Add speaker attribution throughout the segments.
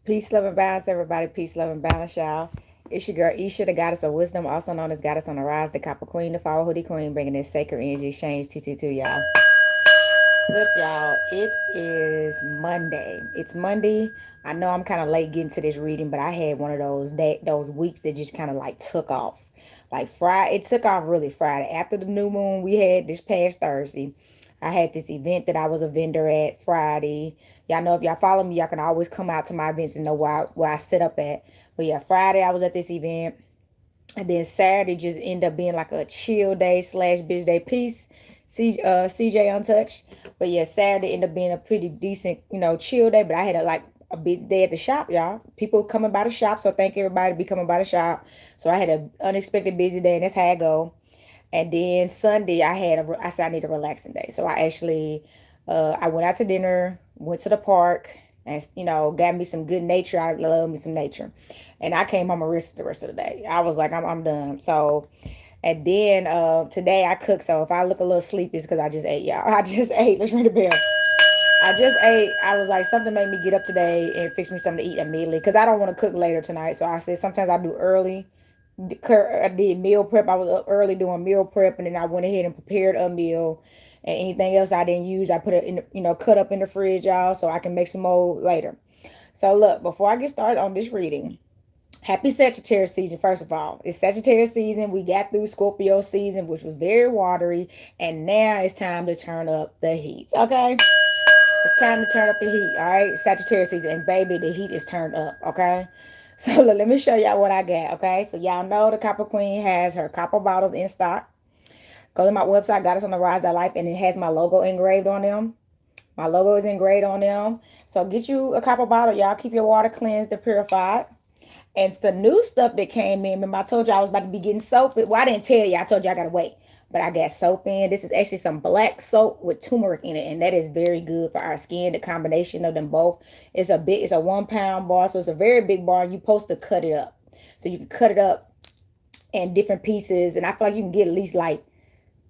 Speaker 1: Peace, love, and balance, everybody. Peace, love, and balance, y'all. It's your girl Isha, the goddess of wisdom, also known as goddess on the rise, the copper queen, the flower hoodie queen, bringing this sacred energy exchange 222, y'all. Look, y'all, it is Monday. It's Monday. I know I'm kind of late getting to this reading, but I had one of those weeks that just kind of like took off. Like Friday, it took off really Friday after the new moon we had this past Thursday. I had this event that I was a vendor at Friday. Y'all know if y'all follow me, y'all can always come out to my events and know where I sit up at. But yeah, Friday I was at this event. And then Saturday just ended up being like a chill day slash bitch day piece. CJ Untouched. But yeah, Saturday ended up being a pretty decent, chill day. But I had a busy day at the shop, y'all. People coming by the shop, so thank everybody to be coming by the shop. So I had an unexpected busy day, and that's how I go. And then Sunday, I said I need a relaxing day. So I went out to dinner, went to the park, and got me some good nature. I love me some nature, and I came home and rested the rest of the day. I was like, I'm done. So, and then today I cooked. So if I look a little sleepy, it's because I just ate, y'all. I just ate. Let's ring the bell. I just ate. I was like, something made me get up today and fix me something to eat immediately because I don't want to cook later tonight. So I said sometimes I do early. I did meal prep. I was up early doing meal prep, and then I went ahead and prepared a meal. And anything else I didn't use, I put it in, cut up in the fridge, y'all, so I can make some more later. So look, before I get started on this reading, happy Sagittarius season. First of all, it's Sagittarius season. We got through Scorpio season, which was very watery, and now it's time to turn up the heat. Okay. It's time to turn up the heat, all right? Sagittarius season, and baby, the heat is turned up, okay? So let me show y'all what I got, okay? So y'all know the Copper Queen has her copper bottles in stock. Go to my website, Goddess on the Rise of Life, and it has my logo engraved on them. My logo is engraved on them. So get you a copper bottle, y'all. Keep your water cleansed and purified. And the new stuff that came in, remember I told you I was about to be getting soap. Well, I didn't tell you. I told you I got to wait. But I got soap in. This is actually some black soap with turmeric in it. And that is very good for our skin. The combination of them both. It's a 1 pound bar. So it's a very big bar. You're supposed to cut it up. So you can cut it up in different pieces. And I feel like you can get at least like,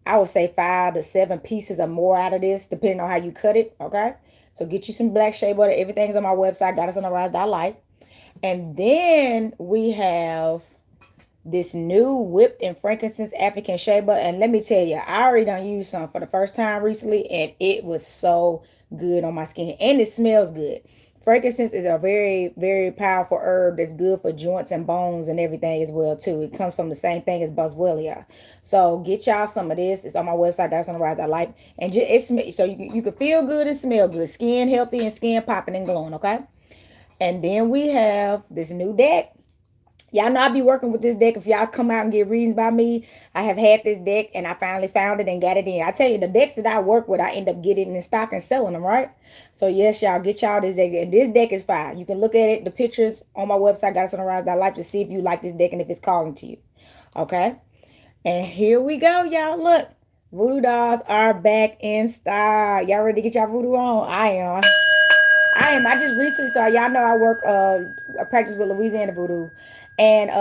Speaker 1: I would say 5 to 7 pieces or more out of this, depending on how you cut it. Okay. So get you some black shea butter. Everything's on my website, goddessontherise.life. And then we have this new whipped and frankincense African shea butter. And let me tell you, I already done used some for the first time recently, and it was so good on my skin. And it smells good. Frankincense is a very, very powerful herb that's good for joints and bones and everything as well, too. It comes from the same thing as boswellia. So get y'all some of this. It's on my website, That's on the Rise I Like. And so you can feel good and smell good. Skin healthy and skin popping and glowing, okay? And then we have this new deck. Y'all know I be working with this deck. If y'all come out and get readings by me, I have had this deck and I finally found it and got it in. I tell you, the decks that I work with, I end up getting in stock and selling them, right? So yes, y'all, get y'all this deck. And this deck is fine. You can look at it, the pictures on my website, goddessontherise.life, to see if you like this deck and if it's calling to you. Okay? And here we go, y'all. Look. Voodoo dolls are back in stock. Y'all ready to get y'all voodoo on? I am. I just recently saw, y'all know I practice with Louisiana voodoo, and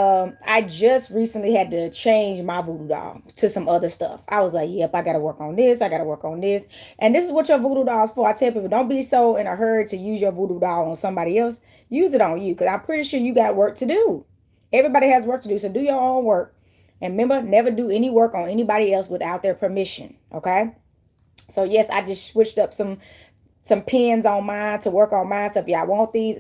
Speaker 1: I just recently had to change my voodoo doll to some other stuff. I was like, yep, I gotta work on this, I gotta work on this. And this is what your voodoo doll is for. I tell people, don't be so in a hurry to use your voodoo doll on somebody else. Use it on you, because I'm pretty sure you got work to do. Everybody has work to do, so do your own work. And remember, never do any work on anybody else without their permission. Okay. So yes, I just switched up some pins on mine to work on mine. So if y'all want these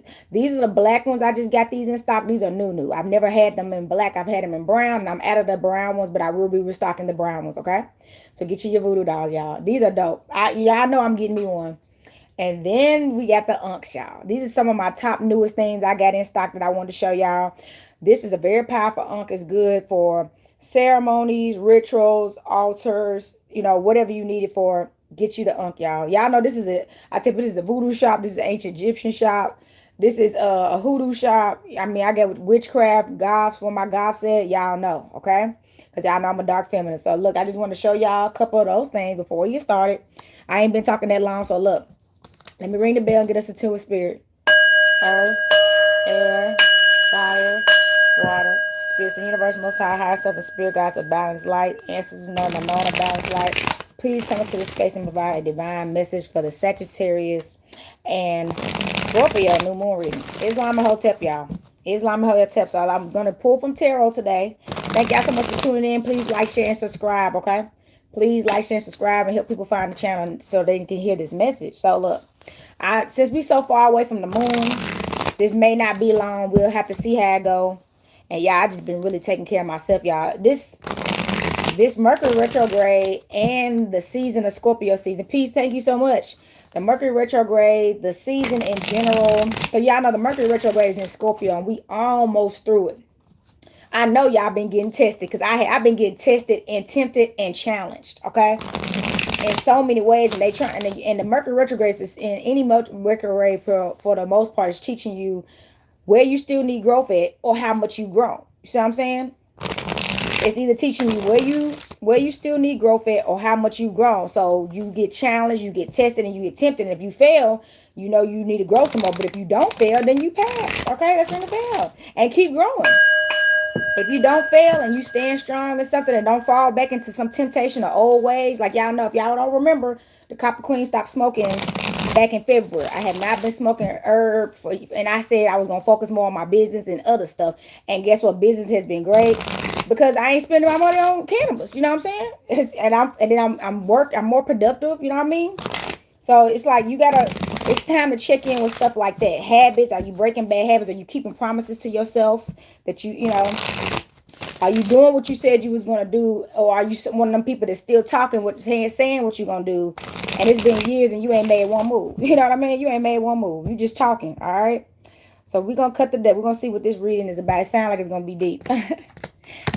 Speaker 1: are the black ones. I just got these in stock. These are new. I've never had them in black. I've had them in brown, and I'm out of the brown ones, but I will be restocking the brown ones. Okay. So get you your voodoo dolls, y'all. These are dope. Y'all know I'm getting me one. And then we got the unks, y'all. These are some of my top newest things I got in stock that I wanted to show y'all. This is a very powerful unk. It's good for ceremonies, rituals, altars, whatever you need it for. Get you the unk, y'all. Y'all know I tell you, this is a voodoo shop. This is an ancient Egyptian shop. This is a hoodoo shop. I mean, I get witchcraft, goths. When my goth said, y'all know, okay? Because y'all know I'm a dark feminine. So look, I just want to show y'all a couple of those things before we get started. I ain't been talking that long, so look. Let me ring the bell and get us a two with spirit. Earth, air, fire, water, spirits of the universe, most high, higher self, and spirit guides of balanced light, ancestors known and known of balanced light. Please come into this space and provide a divine message for the Sagittarius and Scorpio, new moon reading. Islam Hotep, y'all. Islam Hotep. So I'm going to pull from tarot today. Thank y'all so much for tuning in. Please like, share, and subscribe, okay? Please like, share, and subscribe and help people find the channel so they can hear this message. So look, since we so far away from the moon, this may not be long. We'll have to see how it go. And y'all, I just been really taking care of myself, y'all. This Mercury retrograde and the season of Scorpio season. Peace, thank you so much. The Mercury retrograde, the season in general. Because y'all know the Mercury retrograde is in Scorpio and we almost through it. I know y'all been getting tested because I've been getting tested and tempted and challenged, okay? In so many ways. And they try, and the Mercury retrograde is in any Mercury for the most part is teaching you where you still need growth at or how much you grown. You see what I'm saying? It's either teaching you where you still need growth at or how much you've grown. So you get challenged, you get tested, and you get tempted. And if you fail, you know you need to grow some more. But if you don't fail, then you pass. Okay, that's when to fail. And keep growing. If you don't fail and you stand strong and something and don't fall back into some temptation or old ways, like y'all know, if y'all don't remember, the Copper Queen stopped smoking back in February. I had not been smoking herb and I said I was gonna focus more on my business and other stuff. And guess what? Business has been great because I ain't spending my money on cannabis. You know what I'm saying? I'm more productive. You know what I mean? So it's like it's time to check in with stuff like that. Habits, are you breaking bad habits? Are you keeping promises to yourself that you know, are you doing what you said you was going to do? Or are you one of them people that's still talking with saying what you're going to do? And it's been years and you ain't made one move. You know what I mean? You ain't made one move. You just talking, all right? So we're going to cut the deck. We're going to see what this reading is about. It sounds like it's going to be deep.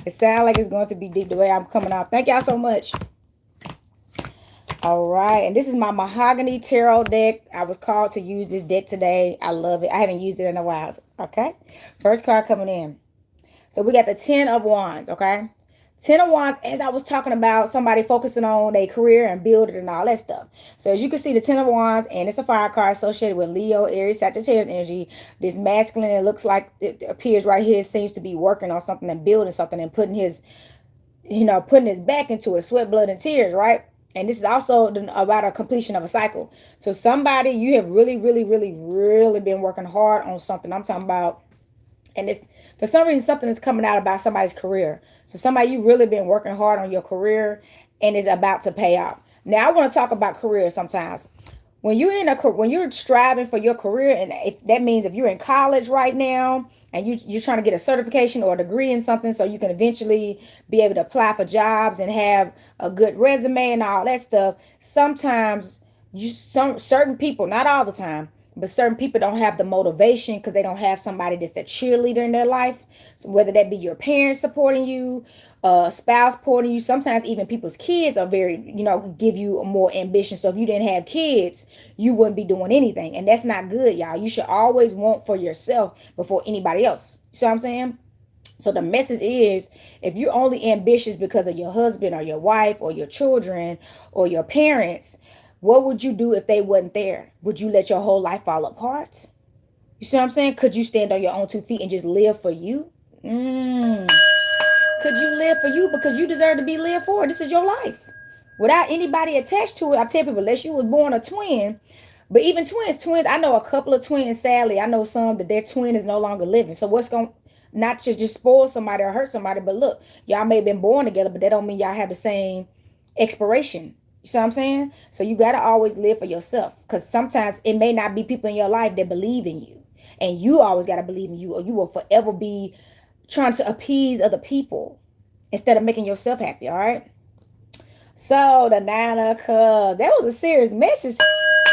Speaker 1: It sounds like it's going to be deep the way I'm coming off. Thank y'all so much. All right, and this is my mahogany tarot deck. I was called to use this deck today. I love it. I haven't used it in a while. Okay, first card coming in. So we got the 10 of Wands, okay? 10 of Wands, as I was talking about, somebody focusing on their career and building and all that stuff. So as you can see, the 10 of Wands, and it's a fire card associated with Leo, Aries, Sagittarius energy. This masculine, it looks like it appears right here, seems to be working on something and building something and putting his back into it, sweat, blood, and tears, right? And this is also about a completion of a cycle. So somebody, you have really, really, really, really been working hard on something. I'm talking about, and it's for some reason, something is coming out about somebody's career. So somebody, you've really been working hard on your career and it's about to pay off. Now I want to talk about career sometimes. When you're striving for your career, and if that means if you're in college right now, and you're trying to get a certification or a degree in something so you can eventually be able to apply for jobs and have a good resume and all that stuff. Sometimes certain people, not all the time, but certain people don't have the motivation because they don't have somebody that's a cheerleader in their life. So whether that be your parents supporting you, spouse supporting you, sometimes even people's kids are very, give you more ambition. So if you didn't have kids, you wouldn't be doing anything. And that's not good, y'all. You should always want for yourself before anybody else. You see what I'm saying? So the message is, if you're only ambitious because of your husband or your wife or your children or your parents, what would you do if they wasn't there? Would you let your whole life fall apart? You see what I'm saying? Could you stand on your own 2 feet and just live for you? Could you live for you because you deserve to be lived for? This is your life. Without anybody attached to it, I tell people, unless you was born a twin, but even twins, I know a couple of twins, sadly, I know some that their twin is no longer living. So what's going, not to just spoil somebody or hurt somebody, but look, y'all may have been born together, but that don't mean y'all have the same expiration. You see what I'm saying? So you got to always live for yourself, because sometimes it may not be people in your life that believe in you. And you always got to believe in you, or you will forever be trying to appease other people instead of making yourself happy. All right. So the 9 of Cups, that was a serious message.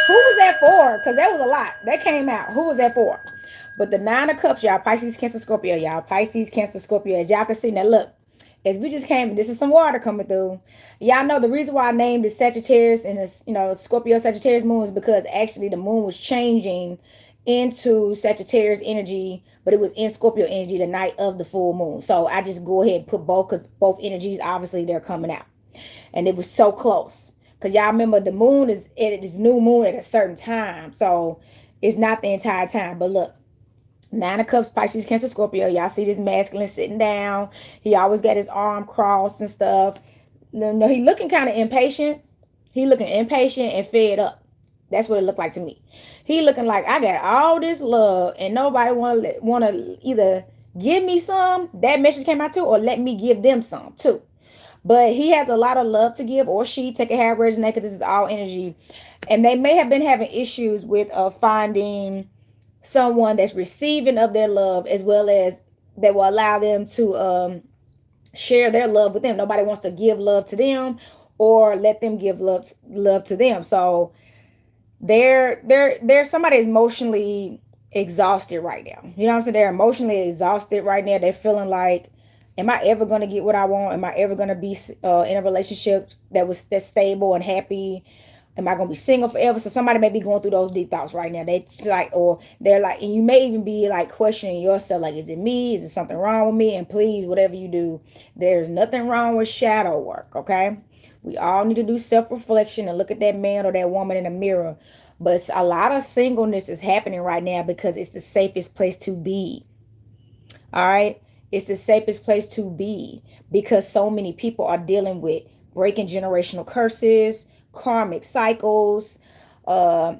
Speaker 1: Who was that for? Because that was a lot that came out. Who was that for? But the 9 of Cups, y'all, Pisces, Cancer, Scorpio, y'all, Pisces, Cancer, Scorpio. As y'all can see now, look, as we just came, this is some water coming through. Y'all know the reason why I named it Sagittarius and it's, Scorpio Sagittarius moon is because actually the moon was changing into Sagittarius energy, but it was in Scorpio energy the night of the full moon. So I just go ahead and put both, because both energies, obviously, they're coming out. And it was so close. Because y'all remember the moon is new moon at a certain time. So it's not the entire time. But look, 9 of Cups, Pisces, Cancer, Scorpio. Y'all see this masculine sitting down. He always got his arm crossed and stuff. No, he looking kind of impatient. He looking impatient and fed up. That's what it looked like to me. He looking like I got all this love and nobody wanna either give me some. That message came out too, or let me give them some too. But he has a lot of love to give, or she, take it however it resonate, because this is all energy. And they may have been having issues with finding someone that's receiving of their love, as well as that will allow them to share their love with them. Nobody wants to give love to them or let them give love to them. So they're somebody emotionally exhausted right now. You know what I'm saying? They're emotionally exhausted right now. They're feeling like, am I ever gonna get what I want? Am I ever gonna be in a relationship that's stable and happy? Am I gonna be single forever? So somebody may be going through those deep thoughts right now. They like, or they're like, and you may even be like questioning yourself, like, is it me? Is there something wrong with me? And please, whatever you do, there's nothing wrong with shadow work. Okay, we all need to do self-reflection and look at that man or that woman in the mirror. But a lot of singleness is happening right now because it's the safest place to be. All right, it's the safest place to be because so many people are dealing with breaking generational curses, karmic cycles, uh,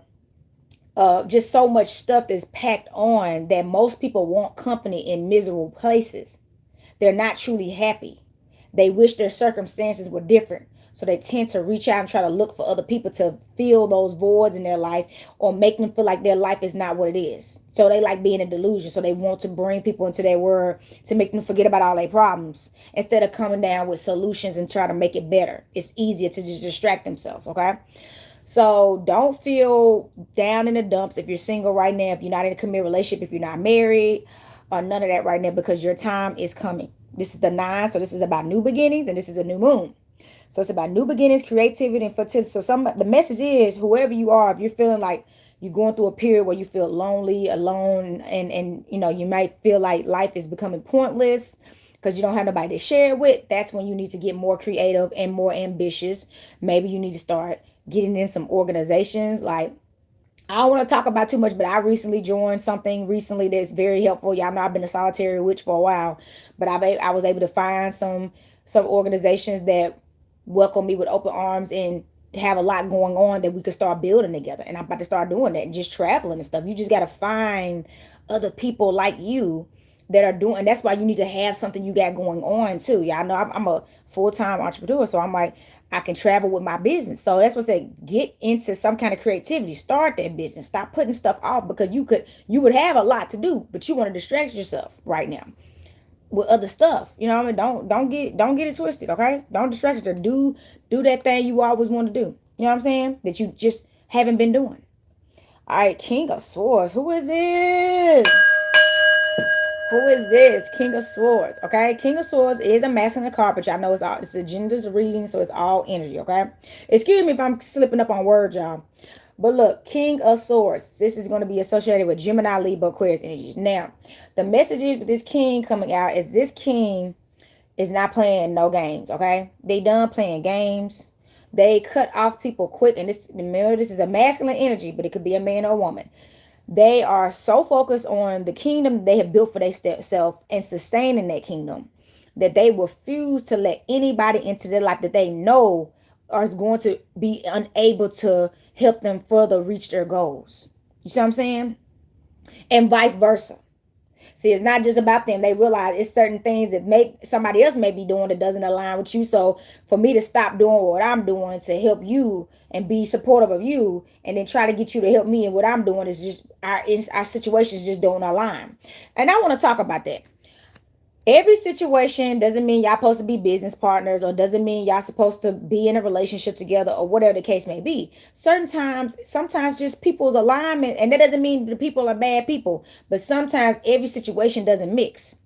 Speaker 1: just so much stuff that's packed on that most people want company in miserable places. They're not truly happy. They wish their circumstances were different. So they tend to reach out and try to look for other people to fill those voids in their life or make them feel like their life is not what it is. So they like being a delusion. So they want to bring people into their world to make them forget about all their problems instead of coming down with solutions and try to make it better. It's easier to just distract themselves, okay? So don't feel down in the dumps if you're single right now, if you're not in a committed relationship, if you're not married, or none of that right now, because your time is coming. This is the 9, so this is about new beginnings, and this is a new moon. So it's about new beginnings, creativity, and fertility. So the message is, whoever you are, if you're feeling like you're going through a period where you feel lonely, alone, and you know, you might feel like life is becoming pointless because you don't have nobody to share it with, that's when you need to get more creative and more ambitious. Maybe you need to start getting in some organizations. Like, I don't want to talk about too much, but I recently joined something recently that's very helpful. Y'all know I've been a solitary witch for a while, but I was able to find some organizations that welcome me with open arms and have a lot going on that we could start building together. And I'm about to start doing that and just traveling and stuff. You just got to find other people like you that are doing, and that's why you need to have something you got going on too. Y'all know I'm a full-time entrepreneur, so I'm like, I can travel with my business. So that's what I say, get into some kind of creativity, start that business, stop putting stuff off, because you would have a lot to do, but you want to distract yourself right now with other stuff. You know what I mean? Don't get it twisted, okay? Don't distract yourself. Do that thing you always want to do. You know what I'm saying? That you just haven't been doing. All right, King of Swords. Who is this? Who is this? King of Swords. Okay, King of Swords is a masculine card, but y'all know it's a gender's reading, so it's all energy. Okay, excuse me if I'm slipping up on words, y'all. But look, King of Swords. This is going to be associated with Gemini, Libra, Aquarius energies. Now, the message is with this King coming out is this King is not playing no games. Okay, they done playing games. They cut off people quick, and remember, this is a masculine energy, but it could be a man or a woman. They are so focused on the kingdom they have built for themselves and sustaining that kingdom that they refuse to let anybody into their life that they know are going to be unable to help them further reach their goals. You see what I'm saying? And vice versa. See, it's not just about them. They realize it's certain things that somebody else may be doing that doesn't align with you. So for me to stop doing what I'm doing to help you and be supportive of you, and then try to get you to help me, and what I'm doing is just our situations just don't align. And I want to talk about that. Every situation doesn't mean y'all supposed to be business partners, or doesn't mean y'all supposed to be in a relationship together, or whatever the case may be. Sometimes just people's alignment, and that doesn't mean the people are bad people, but sometimes every situation doesn't mix.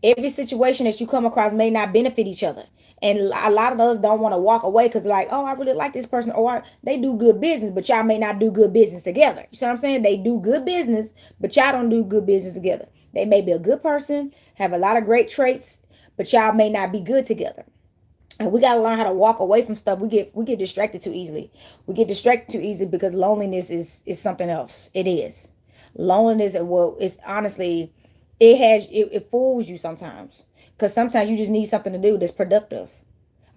Speaker 1: Every situation that you come across may not benefit each other. And a lot of us don't want to walk away because like, oh, I really like this person, or they do good business, but y'all may not do good business together. You see what I'm saying? They do good business, but y'all don't do good business together. They may be a good person, have a lot of great traits, but y'all may not be good together. And we got to learn how to walk away from stuff. We get distracted too easily. We get distracted too easily because loneliness is something else. It is. Loneliness, well, it's honestly, it fools you sometimes, because sometimes you just need something to do that's productive.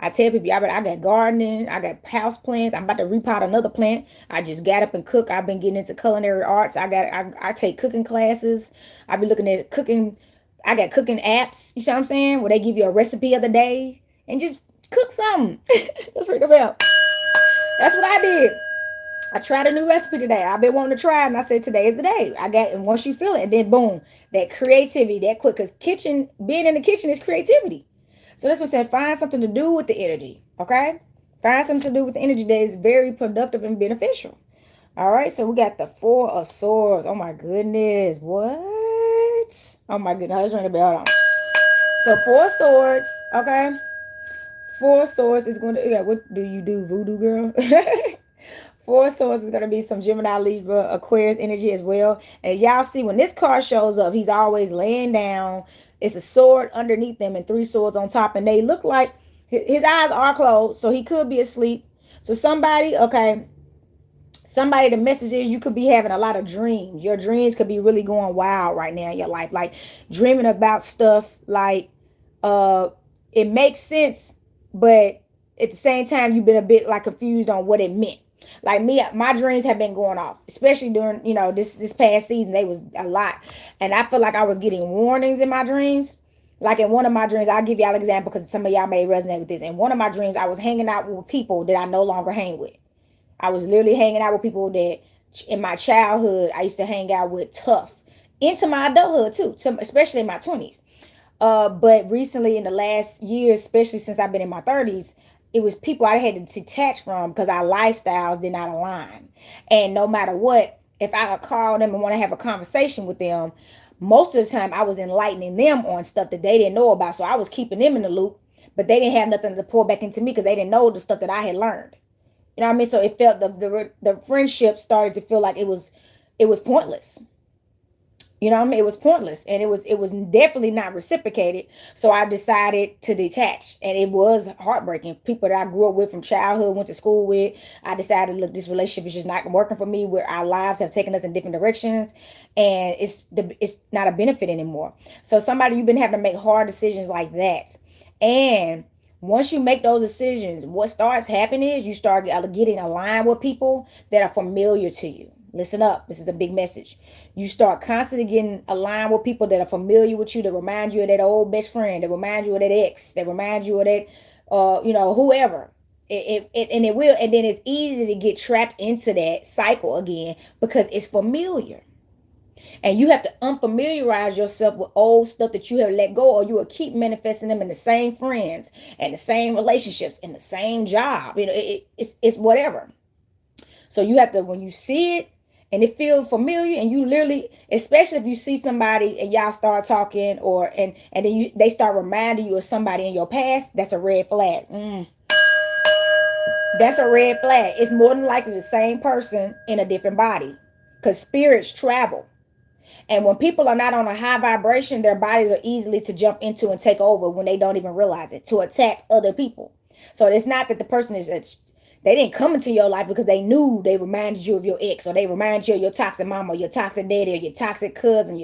Speaker 1: I tell people, I got gardening, I got house plants. I'm about to repot another plant. I just got up and cook. I've been getting into culinary arts. I take cooking classes. I be looking at cooking. I got cooking apps. You see what I'm saying? Where they give you a recipe of the day and just cook something. Let's ring the bell. That's what I did. I tried a new recipe today. I've been wanting to try it, and I said today is the day. I got, and once you feel it, and then boom, that creativity, that quick, because being in the kitchen is creativity. So that's what I said. Find something to do with the energy, okay? Find something to do with the energy that is very productive and beneficial. All right, so we got the Four of Swords. Oh my goodness, what? Oh my goodness, let's ring the bell on. So Four of Swords, okay? Four of Swords is going to, yeah, what do you do, voodoo girl? Four Swords is going to be some Gemini, Libra, Aquarius energy as well. And as y'all see, when this card shows up, he's always laying down. It's a sword underneath them and three swords on top. And they look like his eyes are closed, so he could be asleep. So somebody, okay, the message is you could be having a lot of dreams. Your dreams could be really going wild right now in your life. Like dreaming about stuff like it makes sense, but at the same time, you've been a bit like confused on what it meant. Like me, my dreams have been going off, especially during, this past season. They was a lot. And I feel like I was getting warnings in my dreams. Like in one of my dreams, I'll give y'all an example because some of y'all may resonate with this. In one of my dreams, I was hanging out with people that I no longer hang with. I was literally hanging out with people that in my childhood, I used to hang out with tough. Into my adulthood too, especially in my 20s. But recently in the last year, especially since I've been in my 30s, it was people I had to detach from because our lifestyles did not align. And no matter what, if I could call them and want to have a conversation with them, most of the time I was enlightening them on stuff that they didn't know about. So I was keeping them in the loop, but they didn't have nothing to pour back into me because they didn't know the stuff that I had learned. You know what I mean? So it felt the friendship started to feel like it was pointless. You know what I mean? It was pointless, and it was definitely not reciprocated. So I decided to detach, and it was heartbreaking. People that I grew up with from childhood, went to school with, I decided, look, this relationship is just not working for me. Where our lives have taken us in different directions, and it's not a benefit anymore. So somebody, you've been having to make hard decisions like that, and once you make those decisions, what starts happening is you start getting aligned with people that are familiar to you. Listen up. This is a big message. You start constantly getting aligned with people that are familiar with you, that remind you of that old best friend, that remind you of that ex, that remind you of that, whoever. And it will, and then it's easy to get trapped into that cycle again because it's familiar. And you have to unfamiliarize yourself with old stuff that you have let go, or you will keep manifesting them in the same friends and the same relationships and the same job. It's whatever. So you have to, when you see it, and it feels familiar, and you literally, especially if you see somebody and y'all start talking, and then they start reminding you of somebody in your past, that's a red flag. That's a red flag. It's more than likely the same person in a different body, because spirits travel. And when people are not on a high vibration, their bodies are easily to jump into and take over when they don't even realize it, to attack other people. So it's not that the person they didn't come into your life because they knew they reminded you of your ex, or they reminded you of your toxic mama, or your toxic daddy, or your toxic cousin,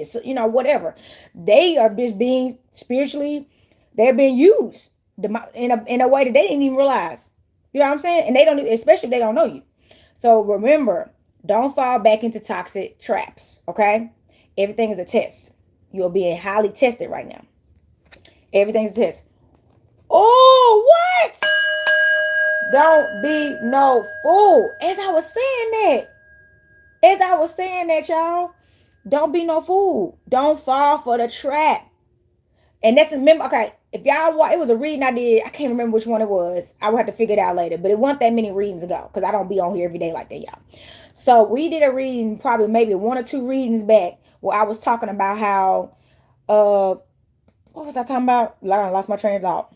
Speaker 1: whatever. They are just being spiritually, they're being used in a way that they didn't even realize. You know what I'm saying? And they don't, especially if they don't know you. So remember, don't fall back into toxic traps, okay? Everything is a test. You're being highly tested right now. Everything's a test. Oh, what? Don't be no fool. As I was saying that, y'all, don't be no fool. Don't fall for the trap. And that's, remember, okay, if y'all it was a reading I did. I can't remember which one it was. I will have to figure it out later. But it wasn't that many readings ago, because I don't be on here every day like that, y'all. So we did a reading probably maybe one or two readings back where I was talking about how, what was I talking about? I lost my train of thought.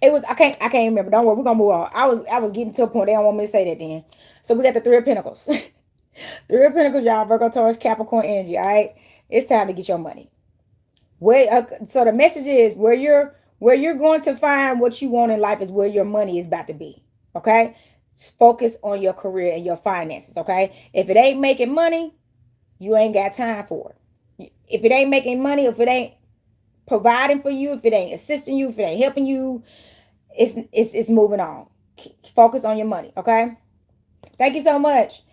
Speaker 1: It was, I can't remember. Don't worry, we're gonna move on. I was getting to a point. They don't want me to say that then. So we got the Three of Pentacles. Three of Pentacles, y'all, Virgo, Taurus, Capricorn energy. All right, it's time to get your money. So the message is where you're going to find what you want in life is where your money is about to be. Okay, focus on your career and your finances. Okay, if it ain't making money, you ain't got time for it. If it ain't making money, if it ain't providing for you, if it ain't assisting you, if it ain't helping you, it's moving on. Focus on your money, okay? Thank you so much.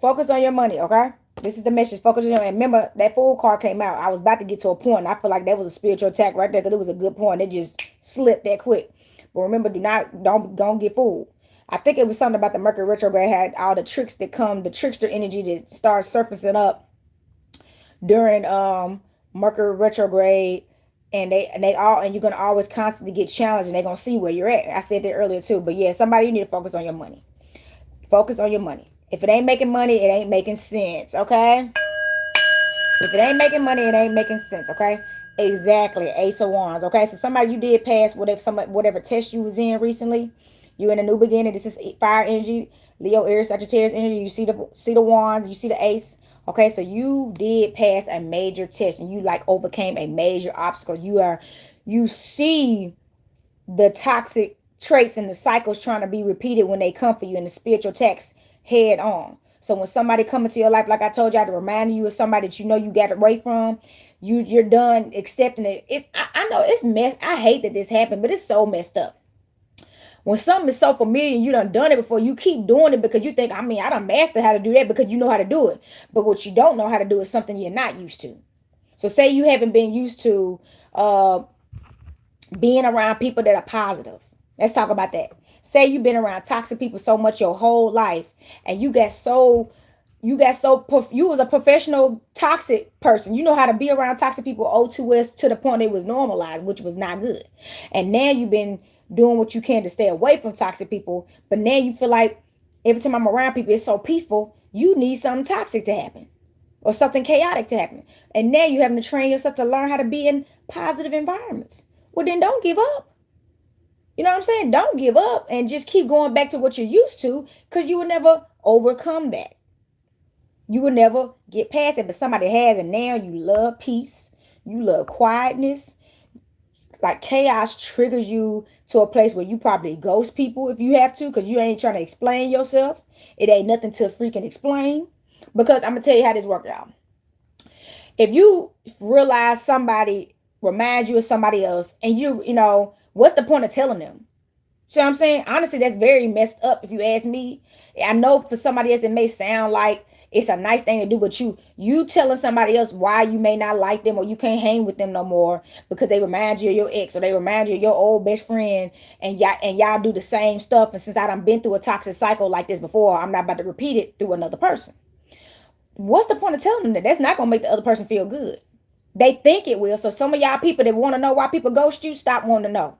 Speaker 1: Focus on your money, okay? This is the message. Focus on your money. Remember, that Fool card came out. I was about to get to a point. I feel like that was a spiritual attack right there because it was a good point. It just slipped that quick. But remember, don't get fooled. I think it was something about the Mercury retrograde had all the tricks that come, the trickster energy that starts surfacing up during Mercury retrograde, and you're gonna always constantly get challenged, and they're gonna see where you're at. I said that earlier too. But yeah, somebody, you need to focus on your money. Focus on your money. If it ain't making money, it ain't making sense, okay? If it ain't making money, it ain't making sense, okay? Exactly. Ace of Wands, okay? So somebody, you did pass whatever test you was in recently. You're in a new beginning. This is fire energy, Leo, Aries, Sagittarius energy. You see the wands, you see the ace. Okay, so you did pass a major test and you like overcame a major obstacle. You see the toxic traits and the cycles trying to be repeated when they come for you in the spiritual text head on. So when somebody comes into your life, like I told you, to remind you of somebody that you know you got away from, you're done accepting it. I know it's messed. I hate that this happened, but it's so messed up. When something is so familiar and you done it before, you keep doing it because you think, I mean, I done mastered how to do that because you know how to do it. But what you don't know how to do is something you're not used to. So say you haven't been used to being around people that are positive. Let's talk about that. Say you've been around toxic people so much your whole life, and you was a professional toxic person. You know how to be around toxic people O2S to the point it was normalized, which was not good. And now you've been doing what you can to stay away from toxic people, but now you feel like every time I'm around people, it's so peaceful. You need something toxic to happen or something chaotic to happen. And now you're having to train yourself to learn how to be in positive environments. Well, then don't give up. You know what I'm saying? Don't give up and just keep going back to what you're used to, because you will never overcome that. You will never get past it, but somebody has, and now you love peace. You love quietness. Like chaos triggers you to a place where you probably ghost people if you have to, because you ain't trying to explain yourself. It ain't nothing to freaking explain. Because I'm going to tell you how this works out. If you realize somebody reminds you of somebody else, and you know, what's the point of telling them? See what I'm saying? Honestly, that's very messed up if you ask me. I know for somebody else it may sound like it's a nice thing to do, but you telling somebody else why you may not like them or you can't hang with them no more because they remind you of your ex or they remind you of your old best friend, and y'all do the same stuff. And since I done been through a toxic cycle like this before, I'm not about to repeat it through another person. What's the point of telling them that? That's not gonna make the other person feel good. They think it will. So some of y'all people that want to know why people ghost you, stop wanting to know.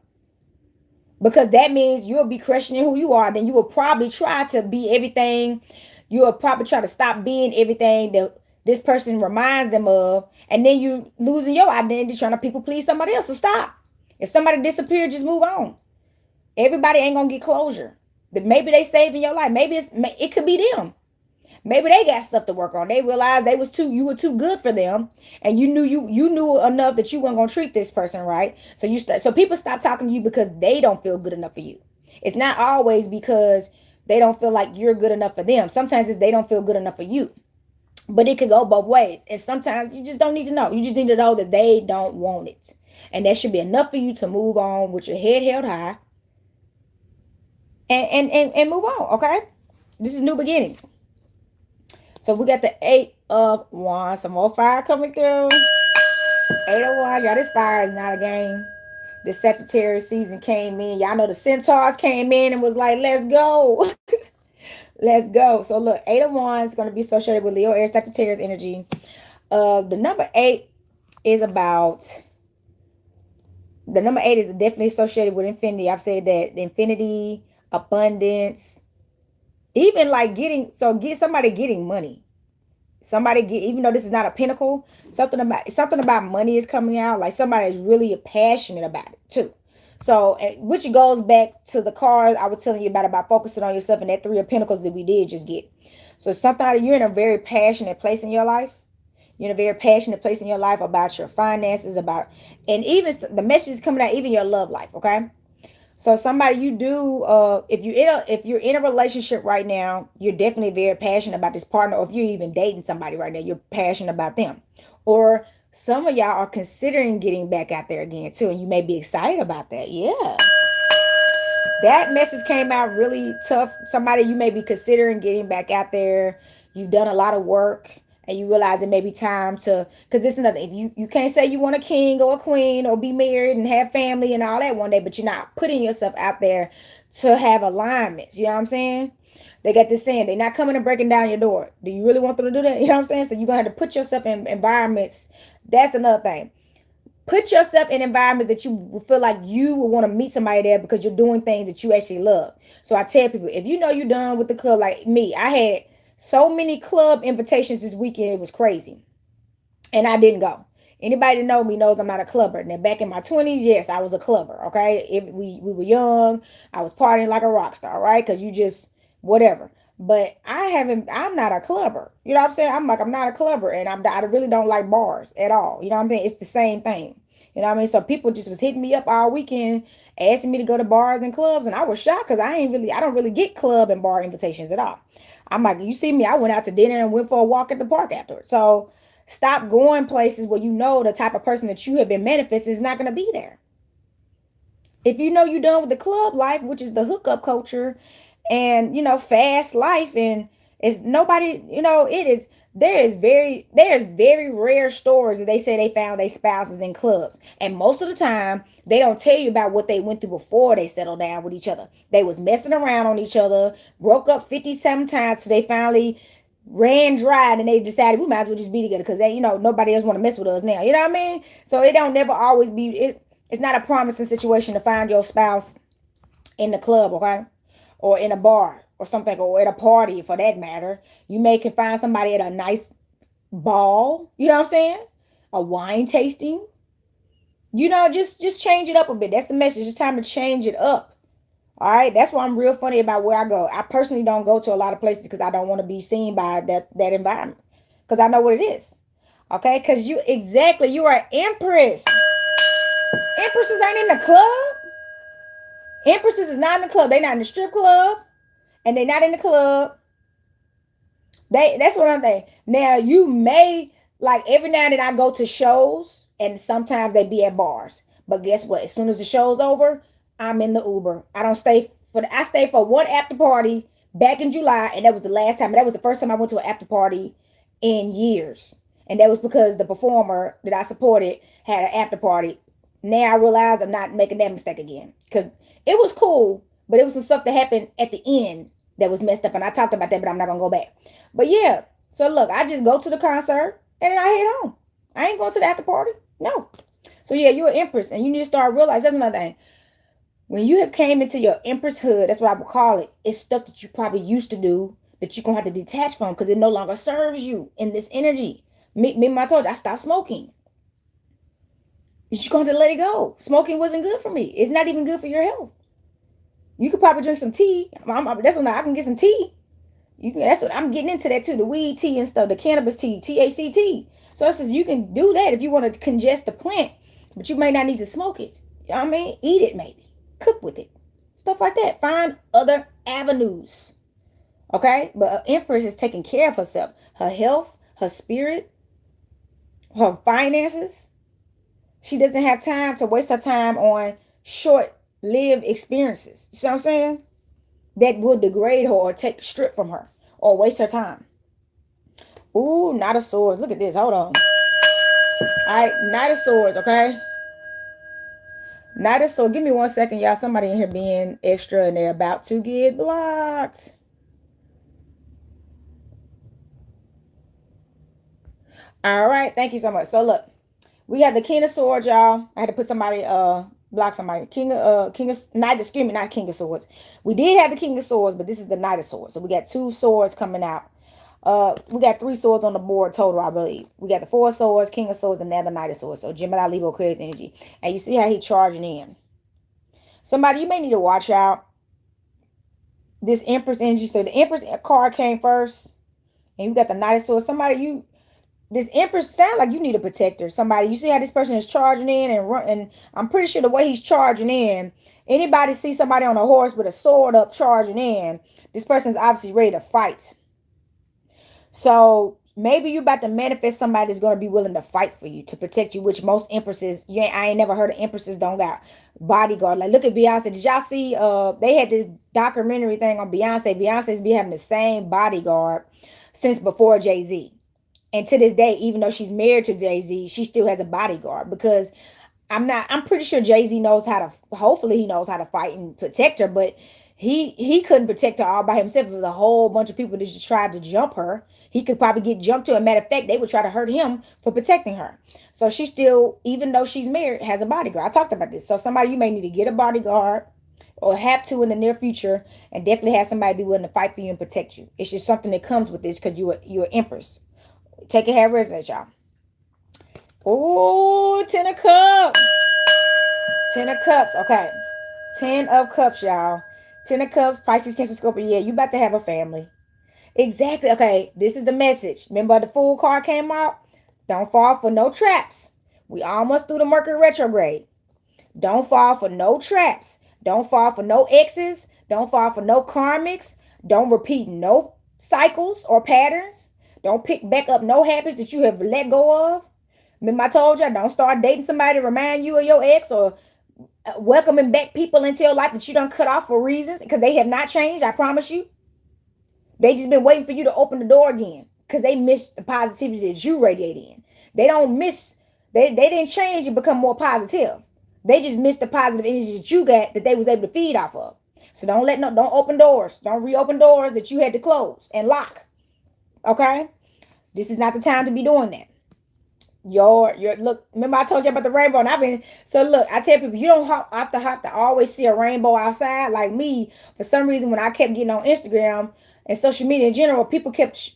Speaker 1: Because that means you'll be questioning who you are. Then you will probably try to be everything. You will probably try to stop being everything that this person reminds them of. And then you losing your identity trying to people please somebody else. So stop. If somebody disappeared, just move on. Everybody ain't going to get closure. Maybe they saving your life. Maybe it could be them. Maybe they got stuff to work on. They realized you were too good for them, and you knew enough that you weren't gonna treat this person right. So people stop talking to you because they don't feel good enough for you. It's not always because they don't feel like you're good enough for them. Sometimes it's they don't feel good enough for you. But it could go both ways. And sometimes you just don't need to know. You just need to know that they don't want it, and that should be enough for you to move on with your head held high, and move on. Okay, this is new beginnings. So we got the 8 of Wands. Some more fire coming through. 8 of Wands. Y'all, this fire is not a game. The Sagittarius season came in. Y'all know the Centaurs came in and was like, let's go. Let's go. So look, 8 of Wands is going to be associated with Leo, Aries, Sagittarius energy. The number 8 is about... The number 8 is definitely associated with infinity. I've said that. Infinity, abundance, even like get somebody getting money. Even though this is not a pinnacle, something about money is coming out. Like somebody is really passionate about it too. So, which goes back to the cards I was telling you about focusing on yourself and that 3 of Pentacles that we did just get. So you're in a very passionate place in your life. You're in a very passionate place in your life about your finances, and even the message is coming out, even your love life. Okay. So somebody if you're in a relationship right now, you're definitely very passionate about this partner. Or if you're even dating somebody right now, you're passionate about them. Or some of y'all are considering getting back out there again too, and you may be excited about that. Yeah. That message came out really tough. Somebody you may be considering getting back out there. You've done a lot of work and you realize it may be time to, because this is another, if you can't say you want a king or a queen or be married and have family and all that one day, but you're not putting yourself out there to have alignments. You know what I'm saying? They got this saying, they're not coming and breaking down your door. Do you really want them to do that? You know what I'm saying? So you're going to have to put yourself in environments. That's another thing. Put yourself in environments that you feel like you will want to meet somebody there because you're doing things that you actually love. So I tell people, if you know you're done with the club, like me, I had so many club invitations this weekend, it was crazy. And I didn't go. Anybody that know me knows I'm not a clubber. Now back in my 20s, yes, I was a clubber. Okay, if we were young, I was partying like a rock star, right? Because you just whatever. But I haven't. I'm not a clubber. You know what I'm saying? I'm not a clubber, and I really don't like bars at all. You know what I'm saying? It's the same thing. You know what I mean? So people just was hitting me up all weekend, asking me to go to bars and clubs, and I was shocked because I don't really get club and bar invitations at all. I'm like, you see me? I went out to dinner and went for a walk at the park afterwards. So stop going places where you know the type of person that you have been manifesting is not going to be there. If you know you're done with the club life, which is the hookup culture and, fast life, and it's nobody, it is, there's very rare stories that they say they found their spouses in clubs. And most of the time, they don't tell you about what they went through before they settled down with each other. They was messing around on each other, broke up 50 some times, so they finally ran dry and they decided we might as well just be together because they, nobody else want to mess with us now. You know what I mean? So it don't never always be it's not a promising situation to find your spouse in the club, okay? Or in a bar or something, or at a party for that matter. You may can find somebody at a nice ball, you know what I'm saying? A wine tasting. Just change it up a bit. That's the message. It's time to change it up. All right, that's why I'm real funny about where I go. I personally don't go to a lot of places because I don't want to be seen by that environment because I know what it is. Okay, because you are empress. Empresses ain't in the club. Empresses is not in the club. They not in the strip club, and they not in the club. That's what I'm saying. Now you may like every now and then I go to shows, and sometimes they be at bars. But guess what? As soon as the show's over, I'm in the Uber. I don't stay I stayed for one after party back in July, and that was the last time. That was the first time I went to an after party in years. And that was because the performer that I supported had an after party. Now I realize I'm not making that mistake again. Because it was cool, but it was some stuff that happened at the end that was messed up. And I talked about that, but I'm not gonna go back. But yeah, so look, I just go to the concert and then I head home. I ain't going to the after party. No. So yeah, you're an empress and you need to start realizing that's another thing. When you have came into your empress hood, that's what I would call it. It's stuff that you probably used to do that you're gonna have to detach from because it no longer serves you in this energy. I told you I stopped smoking. You're going to let it go. Smoking wasn't good for me. It's not even good for your health. You could probably drink some tea. That's what I can get some tea. That's what I'm getting into that too. The weed tea and stuff, the cannabis tea, THC tea. So it says you can do that if you want to congest the plant, but you may not need to smoke it. You know what I mean? Eat it maybe. Cook with it. Stuff like that. Find other avenues. Okay? But an empress is taking care of herself. Her health, her spirit, her finances. She doesn't have time to waste her time on short-lived experiences. You see what I'm saying? That will degrade her or strip from her or waste her time. Ooh, Knight of Swords. Look at this. Hold on. All right, Knight of Swords, okay? Knight of Swords. Give me 1 second, y'all. Somebody in here being extra and they're about to get blocked. All right, thank you so much. So look. We have the King of Swords, y'all. I had to put somebody, block somebody. Not King of Swords. We did have the King of Swords, but this is the Knight of Swords. So we got 2 swords coming out. We got 3 swords on the board total, I believe. We got the 4 swords, King of Swords, and now the Knight of Swords. So Gemini, Libra, Aquarius energy. And you see how he charging in. Somebody, you may need to watch out. This Empress energy. So the Empress card came first. And you got the Knight of Swords. This Empress sound like you need a protector. Somebody, you see how this person is charging in and I'm pretty sure the way he's charging in, anybody see somebody on a horse with a sword up charging in, this person's obviously ready to fight. So Maybe you're about to manifest somebody that's going to be willing to fight for you, to protect you, which most empresses, I ain't never heard of empresses don't got bodyguard. Like, look at Beyonce. Did y'all see, they had this documentary thing on Beyonce. Beyonce's be having the same bodyguard since before Jay-Z. And to this day, even though she's married to Jay-Z, she still has a bodyguard because I'm pretty sure Jay-Z knows how to, hopefully he knows how to fight and protect her, but he couldn't protect her all by himself. There was a whole bunch of people that just tried to jump her. He could probably get jumped to. As a matter of fact, they would try to hurt him for protecting her. So she still, even though she's married, has a bodyguard. I talked about this. So somebody, you may need to get a bodyguard or have to in the near future, and definitely have somebody be willing to fight for you and protect you. It's just something that comes with this because you're an empress. Take it how it resonates, y'all. Oh, 10 of Cups. 10 of Cups. Okay. 10 of Cups, y'all. 10 of Cups, Pisces, Cancer, Scorpio. Yeah, you about to have a family. Exactly. Okay, this is the message. Remember the Fool card came out? Don't fall for no traps. We almost through the Mercury retrograde. Don't fall for no traps. Don't fall for no exes. Don't fall for no karmics. Don't repeat no cycles or patterns. Don't pick back up no habits that you have let go of. Remember I told you, don't start dating somebody to remind you of your ex, or welcoming back people into your life that you done cut off for reasons because they have not changed. I promise you. They just been waiting for you to open the door again because they missed the positivity that you radiate in. They don't miss, they didn't change and become more positive. They just missed the positive energy that you got that they was able to feed off of. So don't open doors. Don't reopen doors that you had to close and lock. Okay? This is not the time to be doing that. Your look, remember I told you about the rainbow, and look, I tell people, you don't have to always see a rainbow outside. Like me, for some reason, when I kept getting on Instagram and social media in general, people kept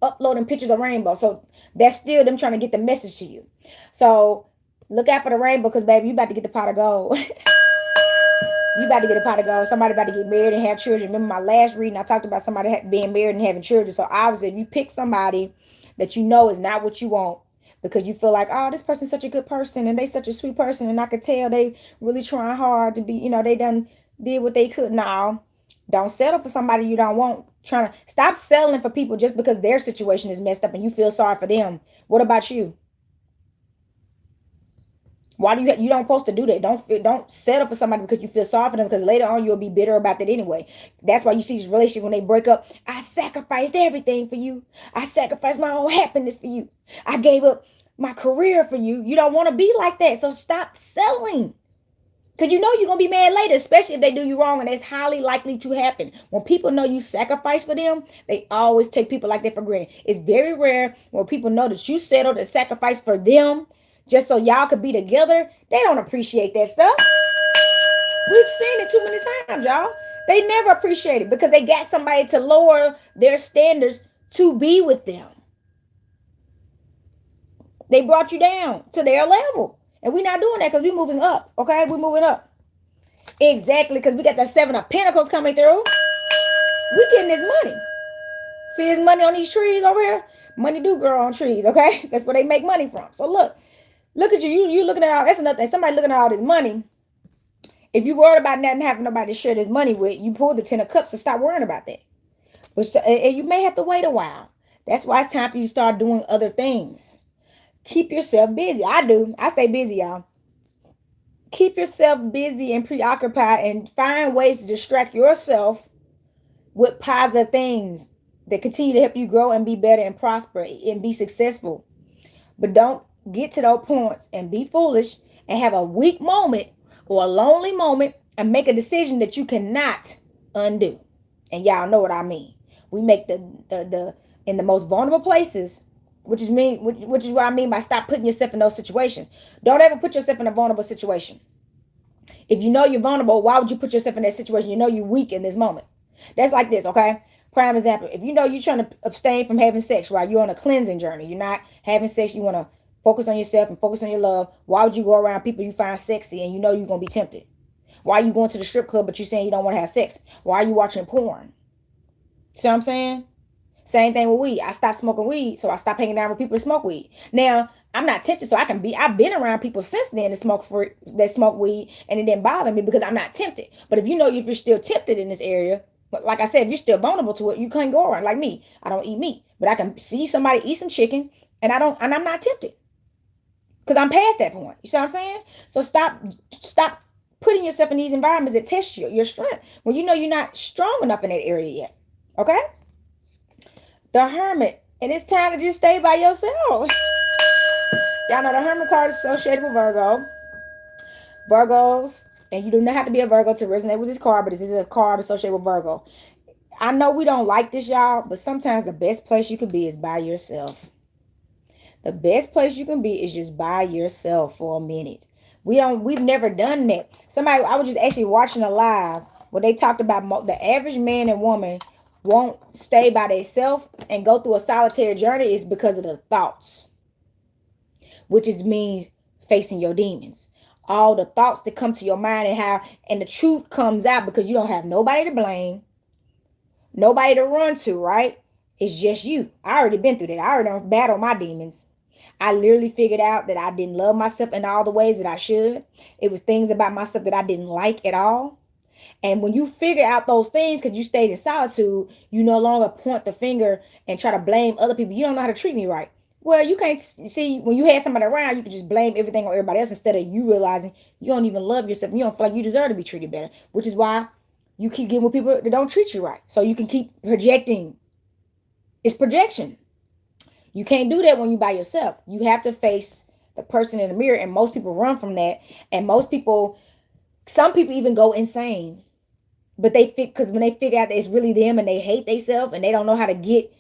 Speaker 1: uploading pictures of rainbow. So that's still them trying to get the message to you. So look out for the rainbow, because baby, you about to get the pot of gold. You about to get a pot of gold. Somebody about to get married and have children. Remember my last reading, I talked about somebody being married and having children. So obviously, if you pick somebody that you know is not what you want, because you feel like, oh, this person's such a good person and they such a sweet person, and I could tell they really trying hard to be, they done did what they could. No, don't settle for somebody you don't want. Trying to stop settling for people just because their situation is messed up and you feel sorry for them. What about you? Why do you don't supposed to do that? Don't settle for somebody because you feel sorry for them, because later on you'll be bitter about that anyway. That's why you see this relationship when they break up. I sacrificed everything for you. I sacrificed my own happiness for you. I gave up my career for you. You don't want to be like that. So stop settling. Because you know you're going to be mad later, especially if they do you wrong, and that's highly likely to happen. When people know you sacrifice for them, they always take people like that for granted. It's very rare when people know that you settled and sacrificed for them just so y'all could be together. They don't appreciate that stuff. We've seen it too many times, y'all. They never appreciate it because they got somebody to lower their standards to be with them. They brought you down to their level. And we're not doing that because we're moving up. Okay? We're moving up. Exactly, because we got that 7 of Pentacles coming through. We're getting this money. See this money on these trees over here? Money do grow on trees, okay? That's where they make money from. So look at you. You looking at all, that's another thing. Somebody looking at all this money. If you worried about not having nobody to share this money with, you pull the 10 of Cups and stop worrying about that. And you may have to wait a while. That's why it's time for you to start doing other things. Keep yourself busy. I do. I stay busy, y'all. Keep yourself busy and preoccupied, and find ways to distract yourself with positive things that continue to help you grow and be better and prosper and be successful. But don't get to those points and be foolish and have a weak moment or a lonely moment and make a decision that you cannot undo. And y'all know what I mean. We make the in the most vulnerable places, which is what I mean by stop putting yourself in those situations. Don't ever put yourself in a vulnerable situation. If you know you're vulnerable, why would you put yourself in that situation? You know you're weak in this moment. That's like this, okay? Prime example. If you know you're trying to abstain from having sex, right? You're on a cleansing journey. You're not having sex. You want to focus on yourself and focus on your love. Why would you go around people you find sexy and you know you're going to be tempted? Why are you going to the strip club but you're saying you don't want to have sex? Why are you watching porn? See what I'm saying? Same thing with weed. I stopped smoking weed, so I stopped hanging out with people that smoke weed. Now, I'm not tempted, so I've been around people since then that smoke weed, and it didn't bother me because I'm not tempted. But if you're still tempted in this area, But like I said, if you're still vulnerable to it, you can't go around like me. I don't eat meat, but I can see somebody eat some chicken, and I'm not tempted because I'm past that point. You see what I'm saying? So stop putting yourself in these environments that test your strength when you know you're not strong enough in that area yet. Okay? The Hermit, and it's time to just stay by yourself. Y'all know the Hermit card is associated with Virgo. Virgos, and you do not have to be a Virgo to resonate with this card, but this is a card associated with Virgo. I know we don't like this, y'all, but sometimes the best place you can be is by yourself. The best place you can be is just by yourself for a minute. We've never done that. I was just actually watching a live where they talked about the average man and woman won't stay by themselves and go through a solitary journey is because of the thoughts, which is means facing your demons. All the thoughts that come to your mind and the truth comes out because you don't have nobody to blame, nobody to run to, right? It's just you. I already been through that. I already battled my demons. I literally figured out that I didn't love myself in all the ways that I should. It was things about myself that I didn't like at all. And when you figure out those things, because you stayed in solitude, you no longer point the finger and try to blame other people. You don't know how to treat me right. Well, you can't see when you had somebody around, you can just blame everything on everybody else instead of you realizing you don't even love yourself. You don't feel like you deserve to be treated better, which is why you keep getting with people that don't treat you right. So you can keep projecting. It's projection. You can't do that when you're by yourself. You have to face the person in the mirror, and most people run from that. And some people even go insane. But because when they figure out that it's really them and they hate themselves and they don't know how to get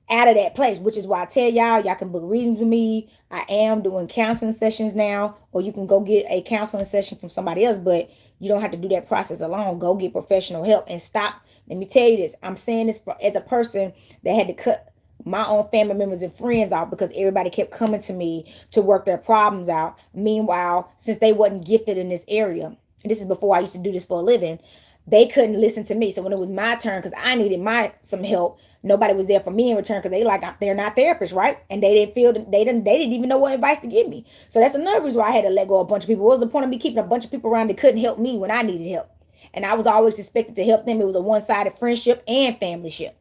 Speaker 1: out of that place, which is why I tell y'all can book readings with me. I am doing counseling sessions now, or you can go get a counseling session from somebody else, but you don't have to do that process alone. Go get professional help and stop. Let me tell you this. I'm saying this as a person that had to cut my own family members and friends out because everybody kept coming to me to work their problems out. Meanwhile, since they wasn't gifted in this area, and this is before I used to do this for a living, they couldn't listen to me. So when it was my turn, because I needed some help, nobody was there for me in return because they're not therapists, right? And they didn't even know what advice to give me. So that's another reason why I had to let go of a bunch of people. What was the point of me keeping a bunch of people around that couldn't help me when I needed help? And I was always expected to help them. It was a one-sided friendship and familyship.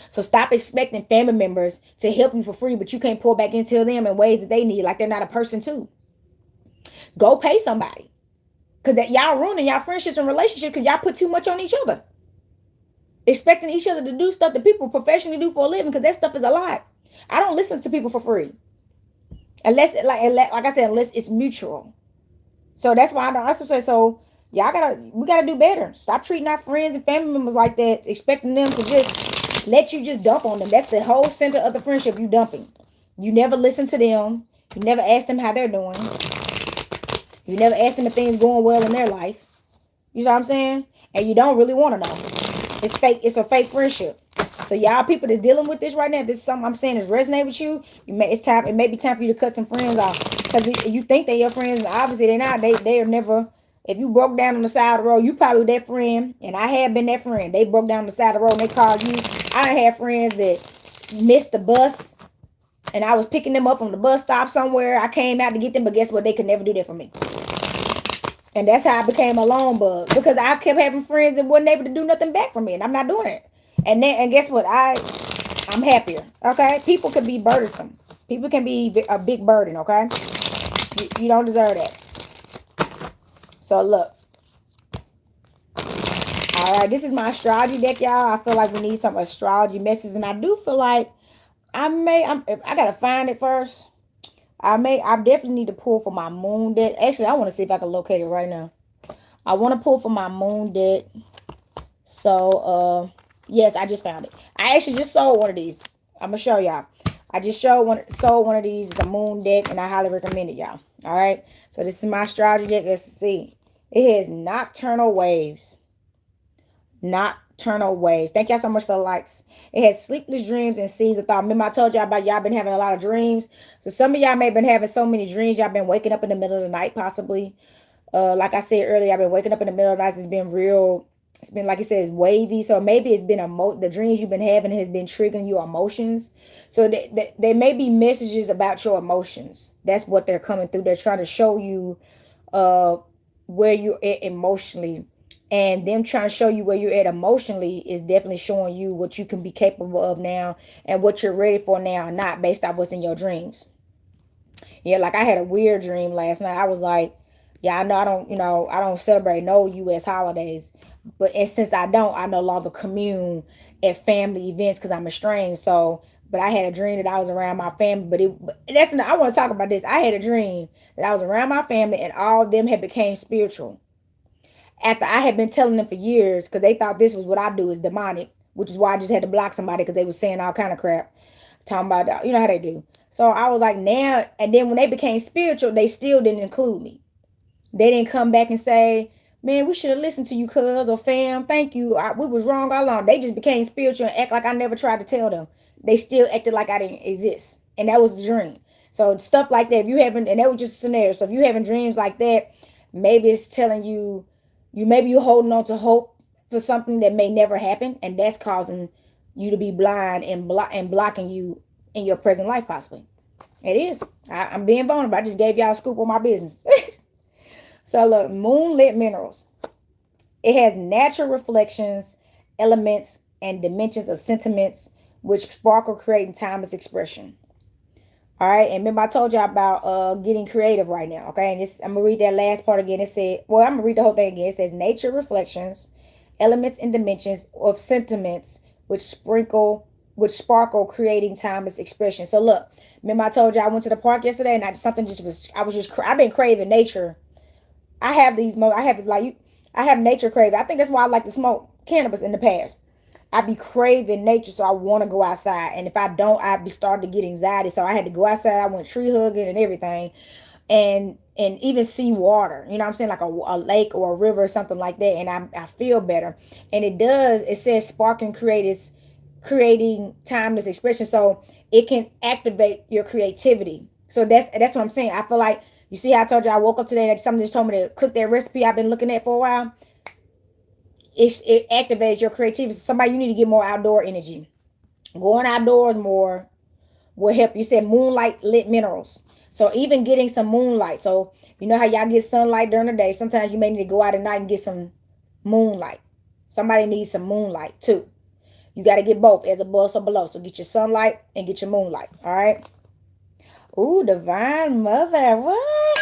Speaker 1: So stop expecting family members to help you for free, but you can't pour back into them in ways that they need, like they're not a person too. Go pay somebody. Because that y'all ruining y'all friendships and relationships because y'all put too much on each other. Expecting each other to do stuff that people professionally do for a living because that stuff is a lot. I don't listen to people for free. Unless, like I said, unless it's mutual. So that's why I don't also say, so we gotta do better. Stop treating our friends and family members like that, expecting them to just let you just dump on them. That's the whole center of the friendship, you dumping. You never listen to them. You never ask them how they're doing. You never ask them if things going well in their life. You know what I'm saying? And you don't really want to know. It's fake. It's a fake friendship. So y'all people that's dealing with this right now, if this is something I'm saying is resonate with you, it may be time for you to cut some friends off. Because you think they're your friends, and obviously they're not. They are never. If you broke down on the side of the road, you probably were that friend, and I have been that friend. They broke down on the side of the road and they called you. I had friends that missed the bus, and I was picking them up from the bus stop somewhere. I came out to get them, but guess what? They could never do that for me. And that's how I became a lone bug, because I kept having friends that wasn't able to do nothing back for me, and I'm not doing it. And guess what? I'm happier. Okay, people can be burdensome. People can be a big burden. Okay, you don't deserve that. So look, all right, this is my astrology deck, y'all. I feel like we need some astrology messages, and I do feel like I gotta find it first. I definitely need to pull for my moon deck. Actually, I want to see if I can locate it right now. I want to pull for my moon deck. So, yes, I just found it. I actually just sold one of these. I'm going to show y'all. I just sold one of these. It's a moon deck, and I highly recommend it, y'all. All right. So, this is my astrology deck. Let's see. It has nocturnal waves. Nocturnal waves. Thank y'all so much for the likes. It has sleepless dreams and seeds of thought. Remember I told y'all about y'all been having a lot of dreams. So some of y'all may have been having so many dreams. Y'all been waking up in the middle of the night possibly. Like I said earlier, I've been waking up in the middle of the night. It's been real. It's been, like it says, wavy. So maybe it's been the dreams you've been having has been triggering your emotions. So there may be messages about your emotions. That's what they're coming through. They're trying to show you where you're at emotionally. And them trying to show you where you're at emotionally is definitely showing you what you can be capable of now and what you're ready for now, not based off what's in your dreams. Yeah, like I had a weird dream last night. I was like, yeah, I know I don't, I don't celebrate no US holidays. But and since I don't, I no longer commune at family events because I'm estranged. So, but I had a dream that I was around my family. But that's I want to talk about this. I had a dream that I was around my family and all of them had became spiritual after I had been telling them for years because they thought this was what I do is demonic, which is why I just had to block somebody because they was saying all kind of crap, talking about how they do. So I was like, now, and then when they became spiritual, they still didn't include me. They didn't come back and say, man, we should have listened to you, cuz, or fam, thank you. We was wrong all along. They just became spiritual and act like I never tried to tell them. They still acted like I didn't exist. And that was the dream. So stuff like that, if you haven't, and that was just a scenario. So if you having dreams like that, maybe it's telling you, maybe you're holding on to hope for something that may never happen, and that's causing you to be blind and blocking you in your present life, possibly. It is. I'm being vulnerable. I just gave y'all a scoop on my business. So look, moonlit minerals. It has natural reflections, elements, and dimensions of sentiments which sparkle, creating timeless expression. All right, and remember I told y'all about getting creative right now. Okay, and I'm gonna read that last part again. It said, well, I'm gonna read the whole thing again. It says, nature reflections, elements and dimensions of sentiments which sparkle, creating timeless expression. So look, remember I told you I went to the park yesterday, and I've been craving nature. I have like I have nature craving. I think that's why I like to smoke cannabis in the past. I be craving nature, so I want to go outside. And if I don't, I be starting to get anxiety. So I had to go outside. I went tree hugging and everything, and even see water. You know what I'm saying, like a lake or a river or something like that. And I feel better. And it does. It says sparking creating timeless expression, so it can activate your creativity. So that's what I'm saying. I feel like, you see how I told you I woke up today and somebody just told me to cook that recipe I've been looking at for a while. It activates your creativity. Somebody, you need to get more outdoor energy. Going outdoors more will help. You said moonlight lit minerals. So even getting some moonlight. So you know how y'all get sunlight during the day. Sometimes you may need to go out at night and get some moonlight. Somebody needs some moonlight too. You got to get both, as above so below. So get your sunlight and get your moonlight. All right. Ooh, divine mother. What?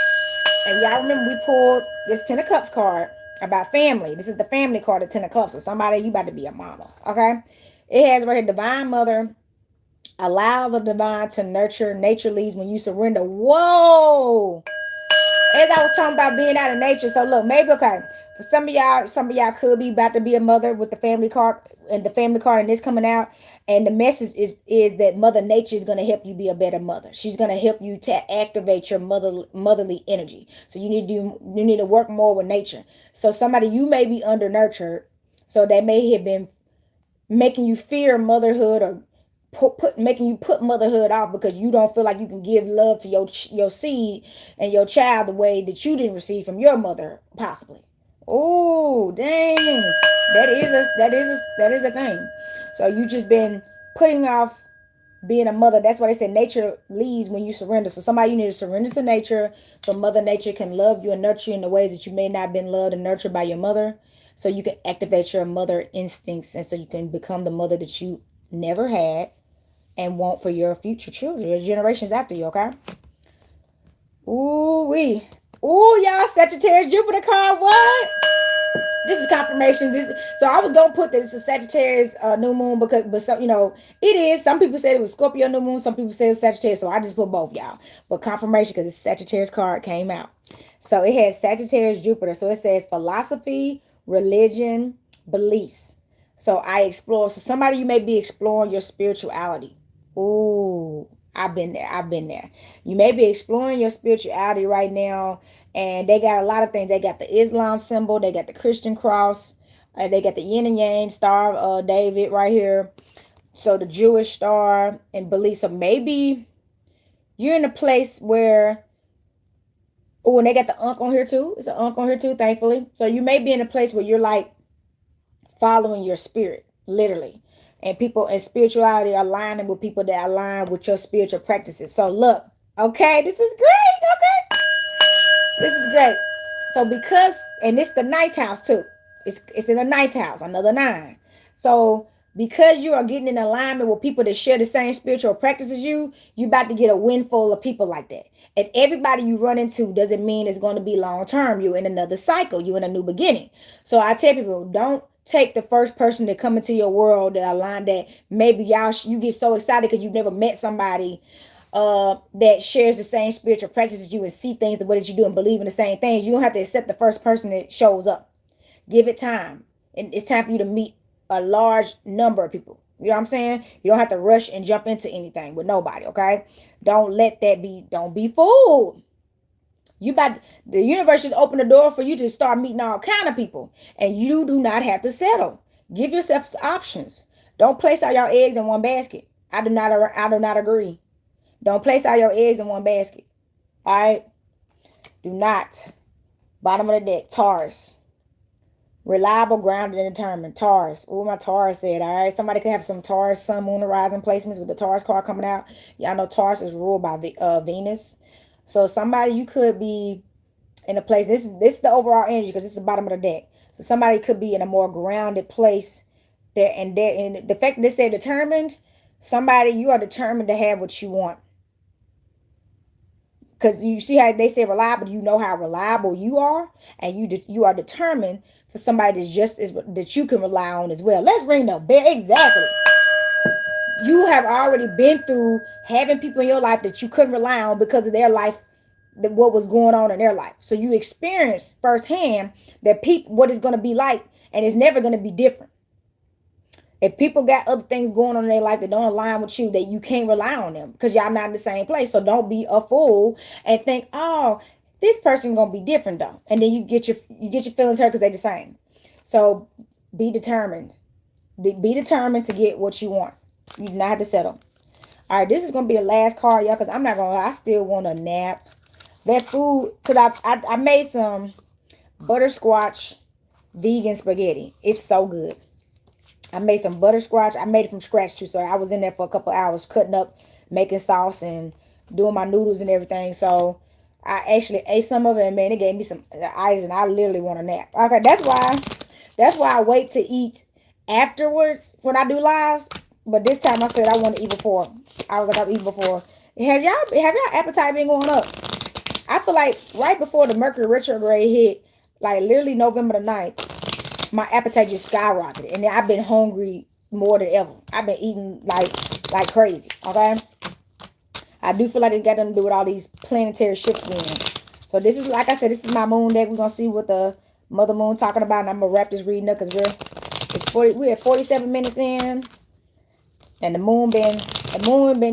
Speaker 1: And y'all remember we pulled this Ten of Cups card about family. This is the family card of Ten of Cups. So somebody, you about to be a mama. Okay. It has right here, divine mother. Allow the divine to nurture. Nature leads when you surrender. Whoa. As I was talking about being out of nature. So look, maybe, okay, for some of y'all could be about to be a mother with the family card and this coming out. And the message is that Mother Nature is going to help you be a better mother. She's going to help you to activate your motherly energy. So you need to work more with nature. So somebody, you may be under nurtured, so they may have been making you fear motherhood, or making you put motherhood off because you don't feel like you can give love to your seed and your child the way that you didn't receive from your mother, possibly. Oh, dang. That is a thing. So you just been putting off being a mother. That's why they say nature leads when you surrender. So somebody, you need to surrender to nature so Mother Nature can love you and nurture you in the ways that you may not have been loved and nurtured by your mother. So you can activate your mother instincts, and so you can become the mother that you never had and want for your future children, your generations after you, okay? Ooh, y'all, Sagittarius, Jupiter card, what? This is confirmation. So I was gonna put that it's a Sagittarius new moon but some, it is. Some people said it was Scorpio new moon. Some people said it was Sagittarius. So I just put both, y'all. But confirmation because it's Sagittarius card came out. So it has Sagittarius Jupiter. So it says philosophy, religion, beliefs. So I explore. So somebody, you may be exploring your spirituality. Ooh, I've been there. I've been there. You may be exploring your spirituality right now, and they got a lot of things. They got the Islam symbol. They got the Christian cross. They got the yin and yang star of David right here. So the Jewish star and belief. So maybe you're in a place where, oh, and they got the Ankh on here too. It's an Ankh on here too, thankfully. So you may be in a place where you're like following your spirit, literally. And people and spirituality aligning with people that align with your spiritual practices. So look, okay, this is great. Okay, this is great. So because, and it's the ninth house too. It's in the ninth house, another 9. So because you are getting in alignment with people that share the same spiritual practice as you about to get a windfall of people like that. And everybody you run into doesn't mean it's going to be long term. You're in another cycle. You're in a new beginning. So I tell people, don't take the first person to come into your world that align that maybe you get so excited because you've never met somebody that shares the same spiritual practice as you and see things the way that you do and believe in the same things. You don't have to accept the first person that shows up. Give it time. And it's time for you to meet a large number of people. You know what I'm saying? You don't have to rush and jump into anything with nobody, okay? Don't be fooled. The universe just opened the door for you to start meeting all kind of people. And you do not have to settle. Give yourself options. Don't place all your eggs in one basket. I do not agree. Don't place all your eggs in one basket. All right? Do not. Bottom of the deck, Taurus. Reliable, grounded, and determined. Taurus. Oh, my Taurus said, all right. Somebody could have some Taurus, sun, moon, and rising placements with the Taurus card coming out. Y'all know Taurus is ruled by Venus. So somebody, you could be in a place. This is the overall energy because this is the bottom of the deck. So somebody could be in a more grounded place there, and the fact that they say determined, somebody, you are determined to have what you want. Because you see how they say reliable, you know how reliable you are, and you are determined for somebody that you can rely on as well. Let's ring the bell. Exactly. You have already been through having people in your life that you couldn't rely on because of their life, what was going on in their life. So you experienced firsthand that what it's going to be like, and it's never going to be different. If people got other things going on in their life that don't align with you, that you can't rely on them because y'all not in the same place. So don't be a fool and think, oh, this person gonna be different though, and then you get your feelings hurt because they're the same. So be determined. Be determined to get what you want. You do not have to settle. All right, this is gonna be the last card, y'all, because I'm not gonna lie, I still want a nap. That food, because I made some butterscotch vegan spaghetti. It's so good. I made some butterscotch. I made it from scratch too. So I was in there for a couple hours cutting up, making sauce and doing my noodles and everything. So I actually ate some of it, and man, it gave me some eyes, and I literally want a nap. Okay, that's why I wait to eat afterwards when I do lives. But this time I said I want to eat before. I was like, I'll eat before. Have y'all appetite been going up? I feel like right before the Mercury retrograde hit, like literally November the 9th, my appetite just skyrocketed, and then I've been hungry more than ever. I've been eating like crazy. Okay, I do feel like it got nothing to do with all these planetary shifts going on. So this is, like I said, this is my moon deck. We're gonna see what the Mother Moon talking about, and I'm gonna wrap this reading up because we're at 47 minutes in, and the moon been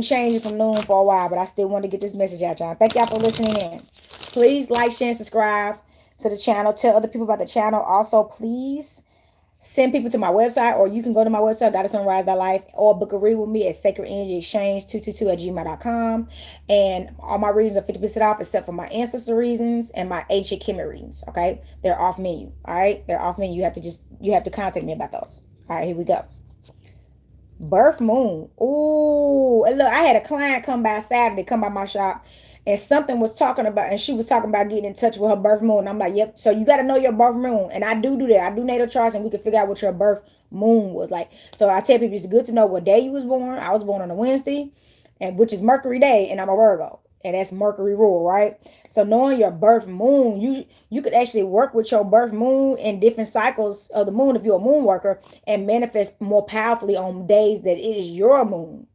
Speaker 1: changing from noon for a while, but I still want to get this message out, y'all. Thank y'all for listening in. Please like, share, and subscribe to the channel. Tell other people about the channel. Also, please send people to my website, or you can go to my website, goddesssunrise.life, or book a read with me at sacredenergyexchange222@gmail.com. And all my readings are 50% off except for my ancestor reasons and my ancient Chime readings. Okay, they're off menu. All right, they're off menu. You have to contact me about those. All right, here we go. Birth moon. Ooh, and look, I had a client come by Saturday, come by my shop, and something was talking about, and she was talking about getting in touch with her birth moon. I'm like, yep. So you got to know your birth moon, and I do that. I do natal charts, and we can figure out what your birth moon was like. So I tell people it's good to know what day you was born. I was born on a Wednesday, and which is Mercury day, and I'm a Virgo, and that's Mercury rule, right? So knowing your birth moon, you could actually work with your birth moon in different cycles of the moon if you're a moon worker, and manifest more powerfully on days that it is your moon.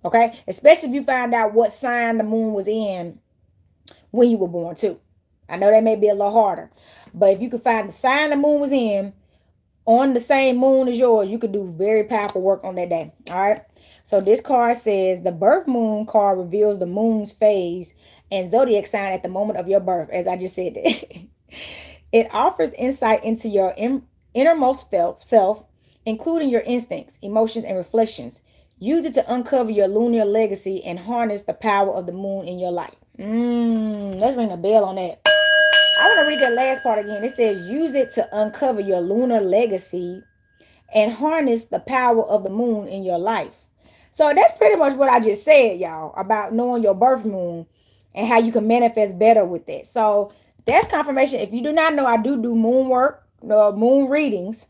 Speaker 1: Okay, especially if you find out what sign the moon was in when you were born too. I know that may be a little harder, but if you could find the sign the moon was in on the same moon as yours, you could do very powerful work on that day. All right. So this card says the birth moon card reveals the moon's phase and zodiac sign at the moment of your birth, as I just said. It offers insight into your innermost self, including your instincts, emotions, and reflections. Use it to uncover your lunar legacy and harness the power of the moon in your life. Let's ring a bell on that. I want to read that last part again. It says, use it to uncover your lunar legacy and harness the power of the moon in your life. So that's pretty much what I just said, y'all, about knowing your birth moon and how you can manifest better with it. So that's confirmation. If you do not know, I do moon work. moon readings,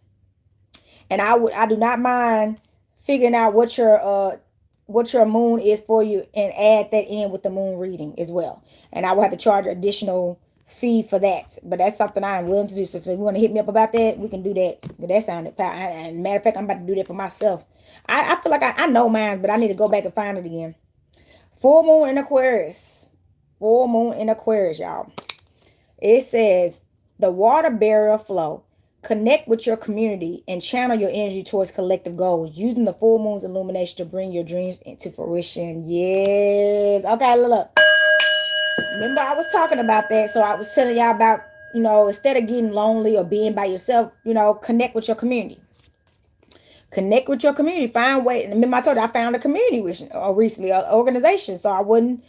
Speaker 1: and I do not mind figuring out what your moon is for you and add that in with the moon reading as well. And I will have to charge an additional fee for that. But that's something I am willing to do. So if you want to hit me up about that, we can do that. That sounded powerful. And matter of fact, I'm about to do that for myself. I feel like I know mine, but I need to go back and find it again. Full moon in Aquarius. Full moon in Aquarius, y'all. It says the water barrier flow. Connect with your community and channel your energy towards collective goals, using the full moon's illumination to bring your dreams into fruition. Yes. Okay, look. Remember, I was talking about that. So I was telling y'all about, instead of getting lonely or being by yourself, connect with your community. Connect with your community. Find way. Remember, I told you I found a community recently, an organization, so I wouldn't,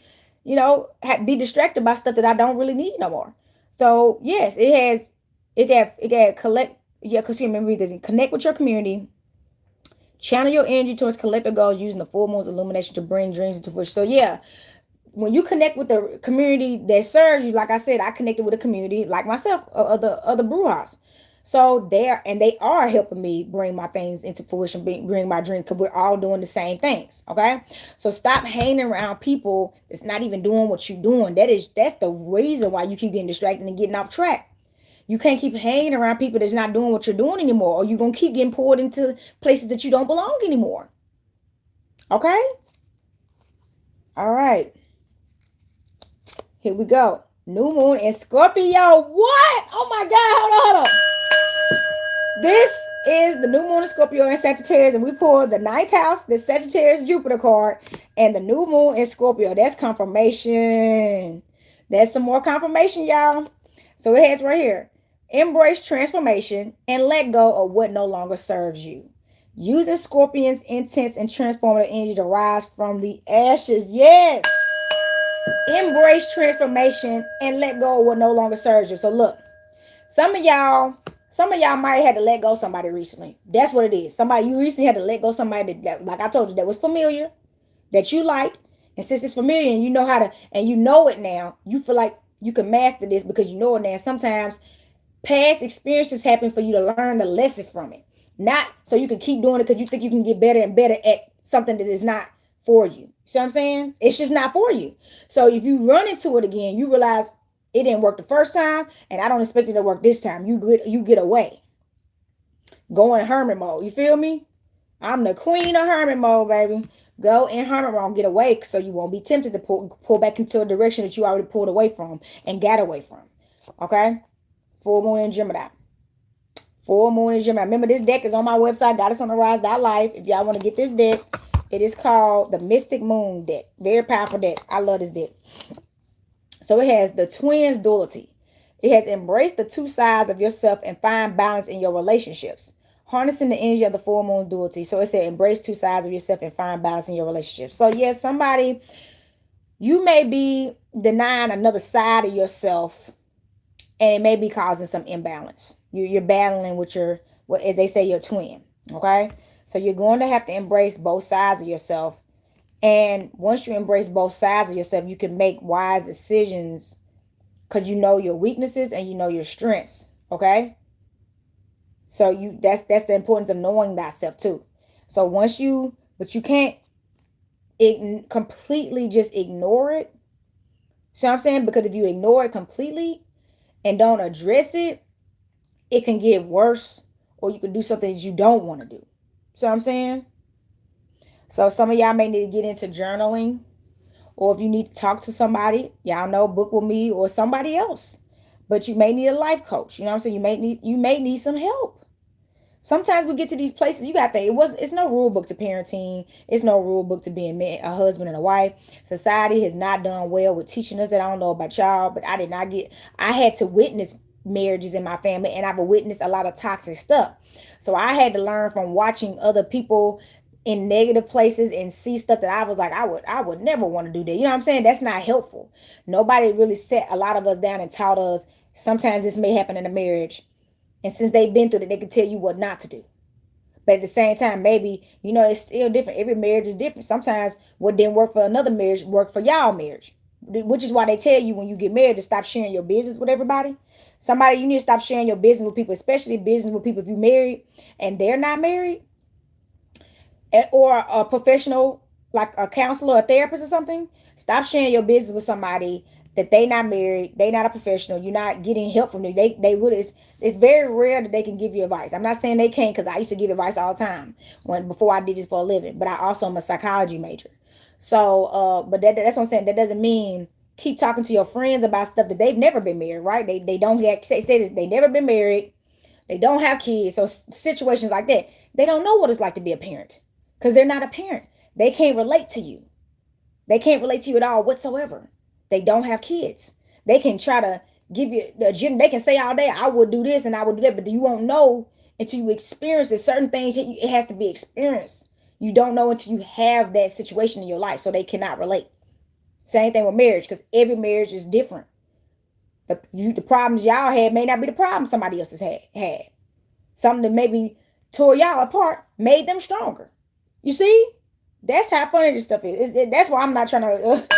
Speaker 1: be distracted by stuff that I don't really need no more. So yes, it got collect. Yeah, because remember this. Connect with your community. Channel your energy towards collective goals using the full moon's illumination to bring dreams into fruition. So yeah, when you connect with the community that serves you, like I said, I connected with a community like myself, other brewhouse. So they are helping me bring my things into fruition, bring my dream, because we're all doing the same things. Okay. So stop hanging around people that's not even doing what you're doing. That's the reason why you keep getting distracted and getting off track. You can't keep hanging around people that's not doing what you're doing anymore, or you're going to keep getting pulled into places that you don't belong anymore. Okay. All right. Here we go. New moon in Scorpio. What? Oh my God. Hold on. This is the new moon in Scorpio and Sagittarius, and we pulled the ninth house, the Sagittarius Jupiter card, and the new moon in Scorpio. That's confirmation. That's some more confirmation, y'all. So it has right here. Embrace transformation and let go of what no longer serves you. Using Scorpion's intense and transformative energy to rise from the ashes. Yes. Embrace transformation and let go of what no longer serves you. So look, some of y'all might have had to let go of somebody recently. That's what it is. Somebody you recently had to let go of somebody that, like I told you, that was familiar, that you liked. And since it's familiar and you know how to, and you know it now, you feel like you can master this because you know it now. Sometimes past experiences happen for you to learn the lesson from it. Not so you can keep doing it because you think you can get better and better at something that is not for you. See what I'm saying? It's just not for you. So if you run into it again, you realize it didn't work the first time, and I don't expect it to work this time. You get away. Go in hermit mode. You feel me? I'm the queen of hermit mode, baby. Go in hermit mode, get away, so you won't be tempted to pull back into a direction that you already pulled away from and got away from. Okay? Full moon in Gemini. Full moon in Gemini. Remember, this deck is on my website, goddessonarise.life. If y'all want to get this deck, it is called the Mystic Moon deck. Very powerful deck. I love this deck. So it has the twins duality. It has embraced the two sides of yourself and find balance in your relationships. Harnessing the energy of the full moon duality. So it said embrace two sides of yourself and find balance in your relationships. So yes, somebody, you may be denying another side of yourself, and it may be causing some imbalance. You're battling with as they say, your twin. Okay. So you're going to have to embrace both sides of yourself. And once you embrace both sides of yourself, you can make wise decisions because you know your weaknesses and you know your strengths. Okay. So that's the importance of knowing thyself too. So but you can't completely just ignore it. See what I'm saying? Because if you ignore it completely and don't address it, it can get worse, or you can do something that you don't want to do. See what I'm saying? So some of y'all may need to get into journaling, or if you need to talk to somebody, y'all know, book with me or somebody else. But you may need a life coach. You know what I'm saying? You may need some help. Sometimes we get to these places, you got to think, it's no rule book to parenting. It's no rule book to being a husband and a wife. Society has not done well with teaching us that. I don't know about y'all, but I had to witness marriages in my family, and I've witnessed a lot of toxic stuff. So I had to learn from watching other people in negative places and see stuff that I was like, I would never want to do that. You know what I'm saying? That's not helpful. Nobody really set a lot of us down and taught us sometimes this may happen in a marriage. And since they've been through it, they can tell you what not to do. But at the same time, maybe, it's still different. Every marriage is different. Sometimes what didn't work for another marriage worked for y'all marriage. Which is why they tell you when you get married to stop sharing your business with everybody. Somebody, you need to stop sharing your business with people, especially business with people if you're married and they're not married, or a professional like a counselor, a therapist or something. Stop sharing your business with somebody that they not married, they not a professional, you're not getting help from them. They really, it's very rare that they can give you advice. I'm not saying they can't, because I used to give advice all the time before I did this for a living, but I also am a psychology major. So but that's what I'm saying. That doesn't mean keep talking to your friends about stuff that they've never been married, right? They don't get say that they never been married, they don't have kids. So situations like that, they don't know what it's like to be a parent because they're not a parent. They can't relate to you. They can't relate to you at all whatsoever. They don't have kids. They can try to give you the agenda. They can say all day, I would do this and I would do that, but you won't know until you experience it. Certain things, it has to be experienced. You don't know until you have that situation in your life, so they cannot relate. Same thing with marriage, because every marriage is different. The problems y'all had may not be the problems somebody else has had. Something that maybe tore y'all apart made them stronger. You see? That's how funny this stuff is. That's why I'm not trying to.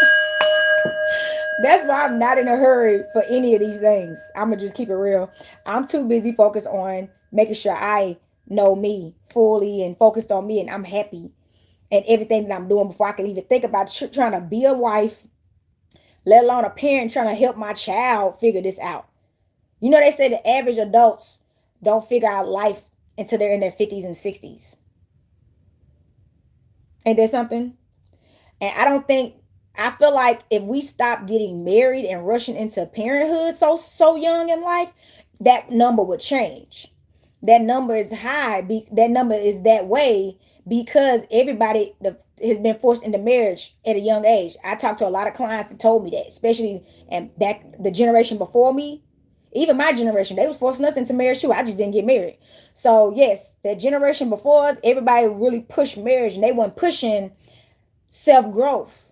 Speaker 1: That's why I'm not in a hurry for any of these things. I'm gonna just keep it real. I'm too busy focused on making sure I know me fully and focused on me, and I'm happy and everything that I'm doing before I can even think about trying to be a wife, let alone a parent trying to help my child figure this out. You know, they say the average adults don't figure out life until they're in their 50s and 60s. Ain't that something? And I feel like if we stop getting married and rushing into parenthood so young in life, that number would change. That number is high. That number is that way because everybody has been forced into marriage at a young age. I talked to a lot of clients that told me that, especially and back the generation before me, even my generation, they was forcing us into marriage too. I just didn't get married. So yes, that generation before us, everybody really pushed marriage, and they weren't pushing self growth.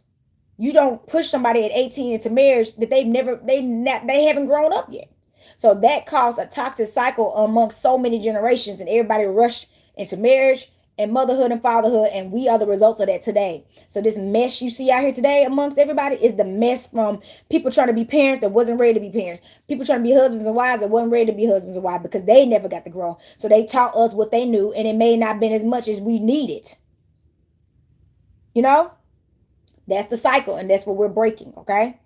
Speaker 1: You don't push somebody at 18 into marriage that they haven't grown up yet. So that caused a toxic cycle amongst so many generations, and everybody rushed into marriage and motherhood and fatherhood, and we are the results of that today. So this mess you see out here today amongst everybody is the mess from people trying to be parents that wasn't ready to be parents, people trying to be husbands and wives that wasn't ready to be husbands and wives because they never got to grow. So they taught us what they knew, and it may not have been as much as we needed. You know, that's the cycle, and that's what we're breaking. Okay.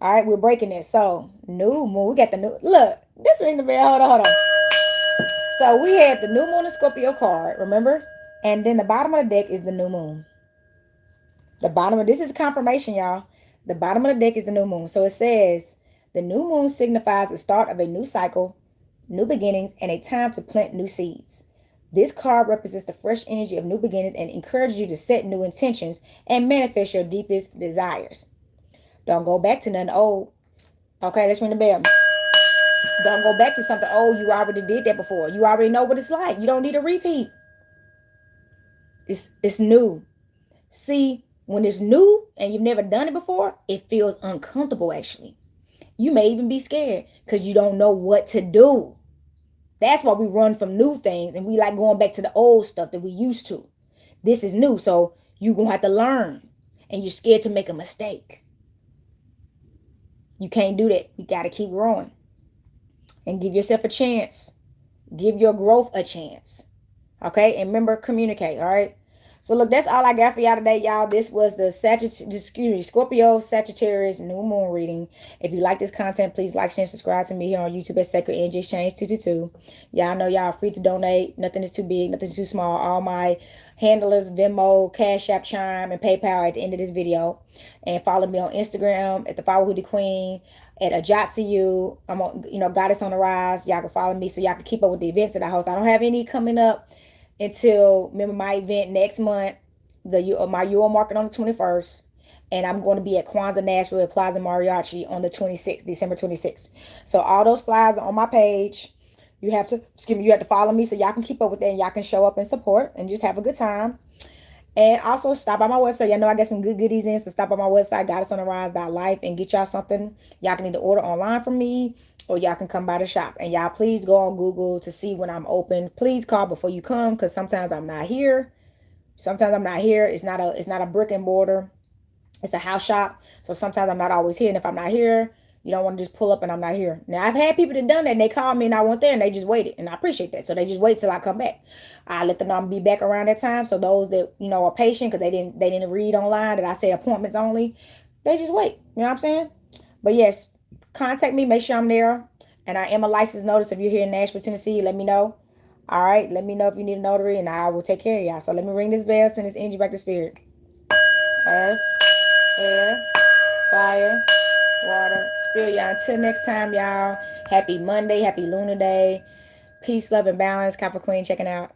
Speaker 1: All right, we're breaking it. So new moon, we got the new look. This ring the bell. Hold on. So we had the new moon and Scorpio card, remember? And then the bottom of the deck is the new moon. The bottom of this is confirmation, y'all. The bottom of the deck is the new moon. So it says the new moon signifies the start of a new cycle, new beginnings, and a time to plant new seeds. This card represents the fresh energy of new beginnings and encourages you to set new intentions and manifest your deepest desires. Don't go back to nothing old. Okay, let's ring the bell. Don't go back to something old. You already did that before. You already know what it's like. You don't need a repeat. It's new. See, when it's new and you've never done it before, it feels uncomfortable actually. You may even be scared because you don't know what to do. That's why we run from new things and we like going back to the old stuff that we used to. This is new, so you're going to have to learn, and you're scared to make a mistake. You can't do that. You got to keep growing and give yourself a chance. Give your growth a chance. Okay? And remember, communicate. All right? So look, that's all I got for y'all today, y'all. This was the Scorpio Sagittarius new moon reading. If you like this content, please like, share, and subscribe to me here on YouTube at Sacred Energy Exchange 222. Y'all know y'all are free to donate. Nothing is too big, nothing is too small. All my handlers, Venmo, Cash App, Chime, and PayPal at the end of this video. And follow me on Instagram at the Flower Hoodie Queen, at Ajatsu. I'm on, Goddess on the Rise. Y'all can follow me so y'all can keep up with the events that I host. I don't have any coming up until, remember, my event next month, my Euro market on the 21st, and I'm going to be at Kwanzaa Nashville at Plaza Mariachi on the 26th, December 26th. So all those flyers are on my page. You have to follow me so y'all can keep up with that, and y'all can show up and support and just have a good time. And also stop by my website. Y'all know I got some good goodies in, so stop by my website, goddessontherise.life, and get y'all something. Y'all can either order online from me, or y'all can come by the shop. And y'all please go on Google to see when I'm open. Please call before you come, because sometimes I'm not here. It's not a brick and mortar. It's a house shop. So sometimes I'm not always here. And if I'm not here, You don't want to just pull up and I'm not here. Now, I've had people that done that and they called me and I went there and they just waited. And I appreciate that. So they just wait till I come back. I let them know I'm be back around that time. So those that, are patient because they didn't read online that I say appointments only, they just wait. You know what I'm saying? But yes, contact me. Make sure I'm there. And I am a licensed notice. If you're here in Nashville, Tennessee, let me know. All right. Let me know if you need a notary and I will take care of y'all. So let me ring this bell, send this energy back to spirit. Earth, air, fire, water, spirit, y'all. Until next time, y'all. Happy Monday. Happy Lunar Day. Peace, love, and balance. Copper Queen checking out.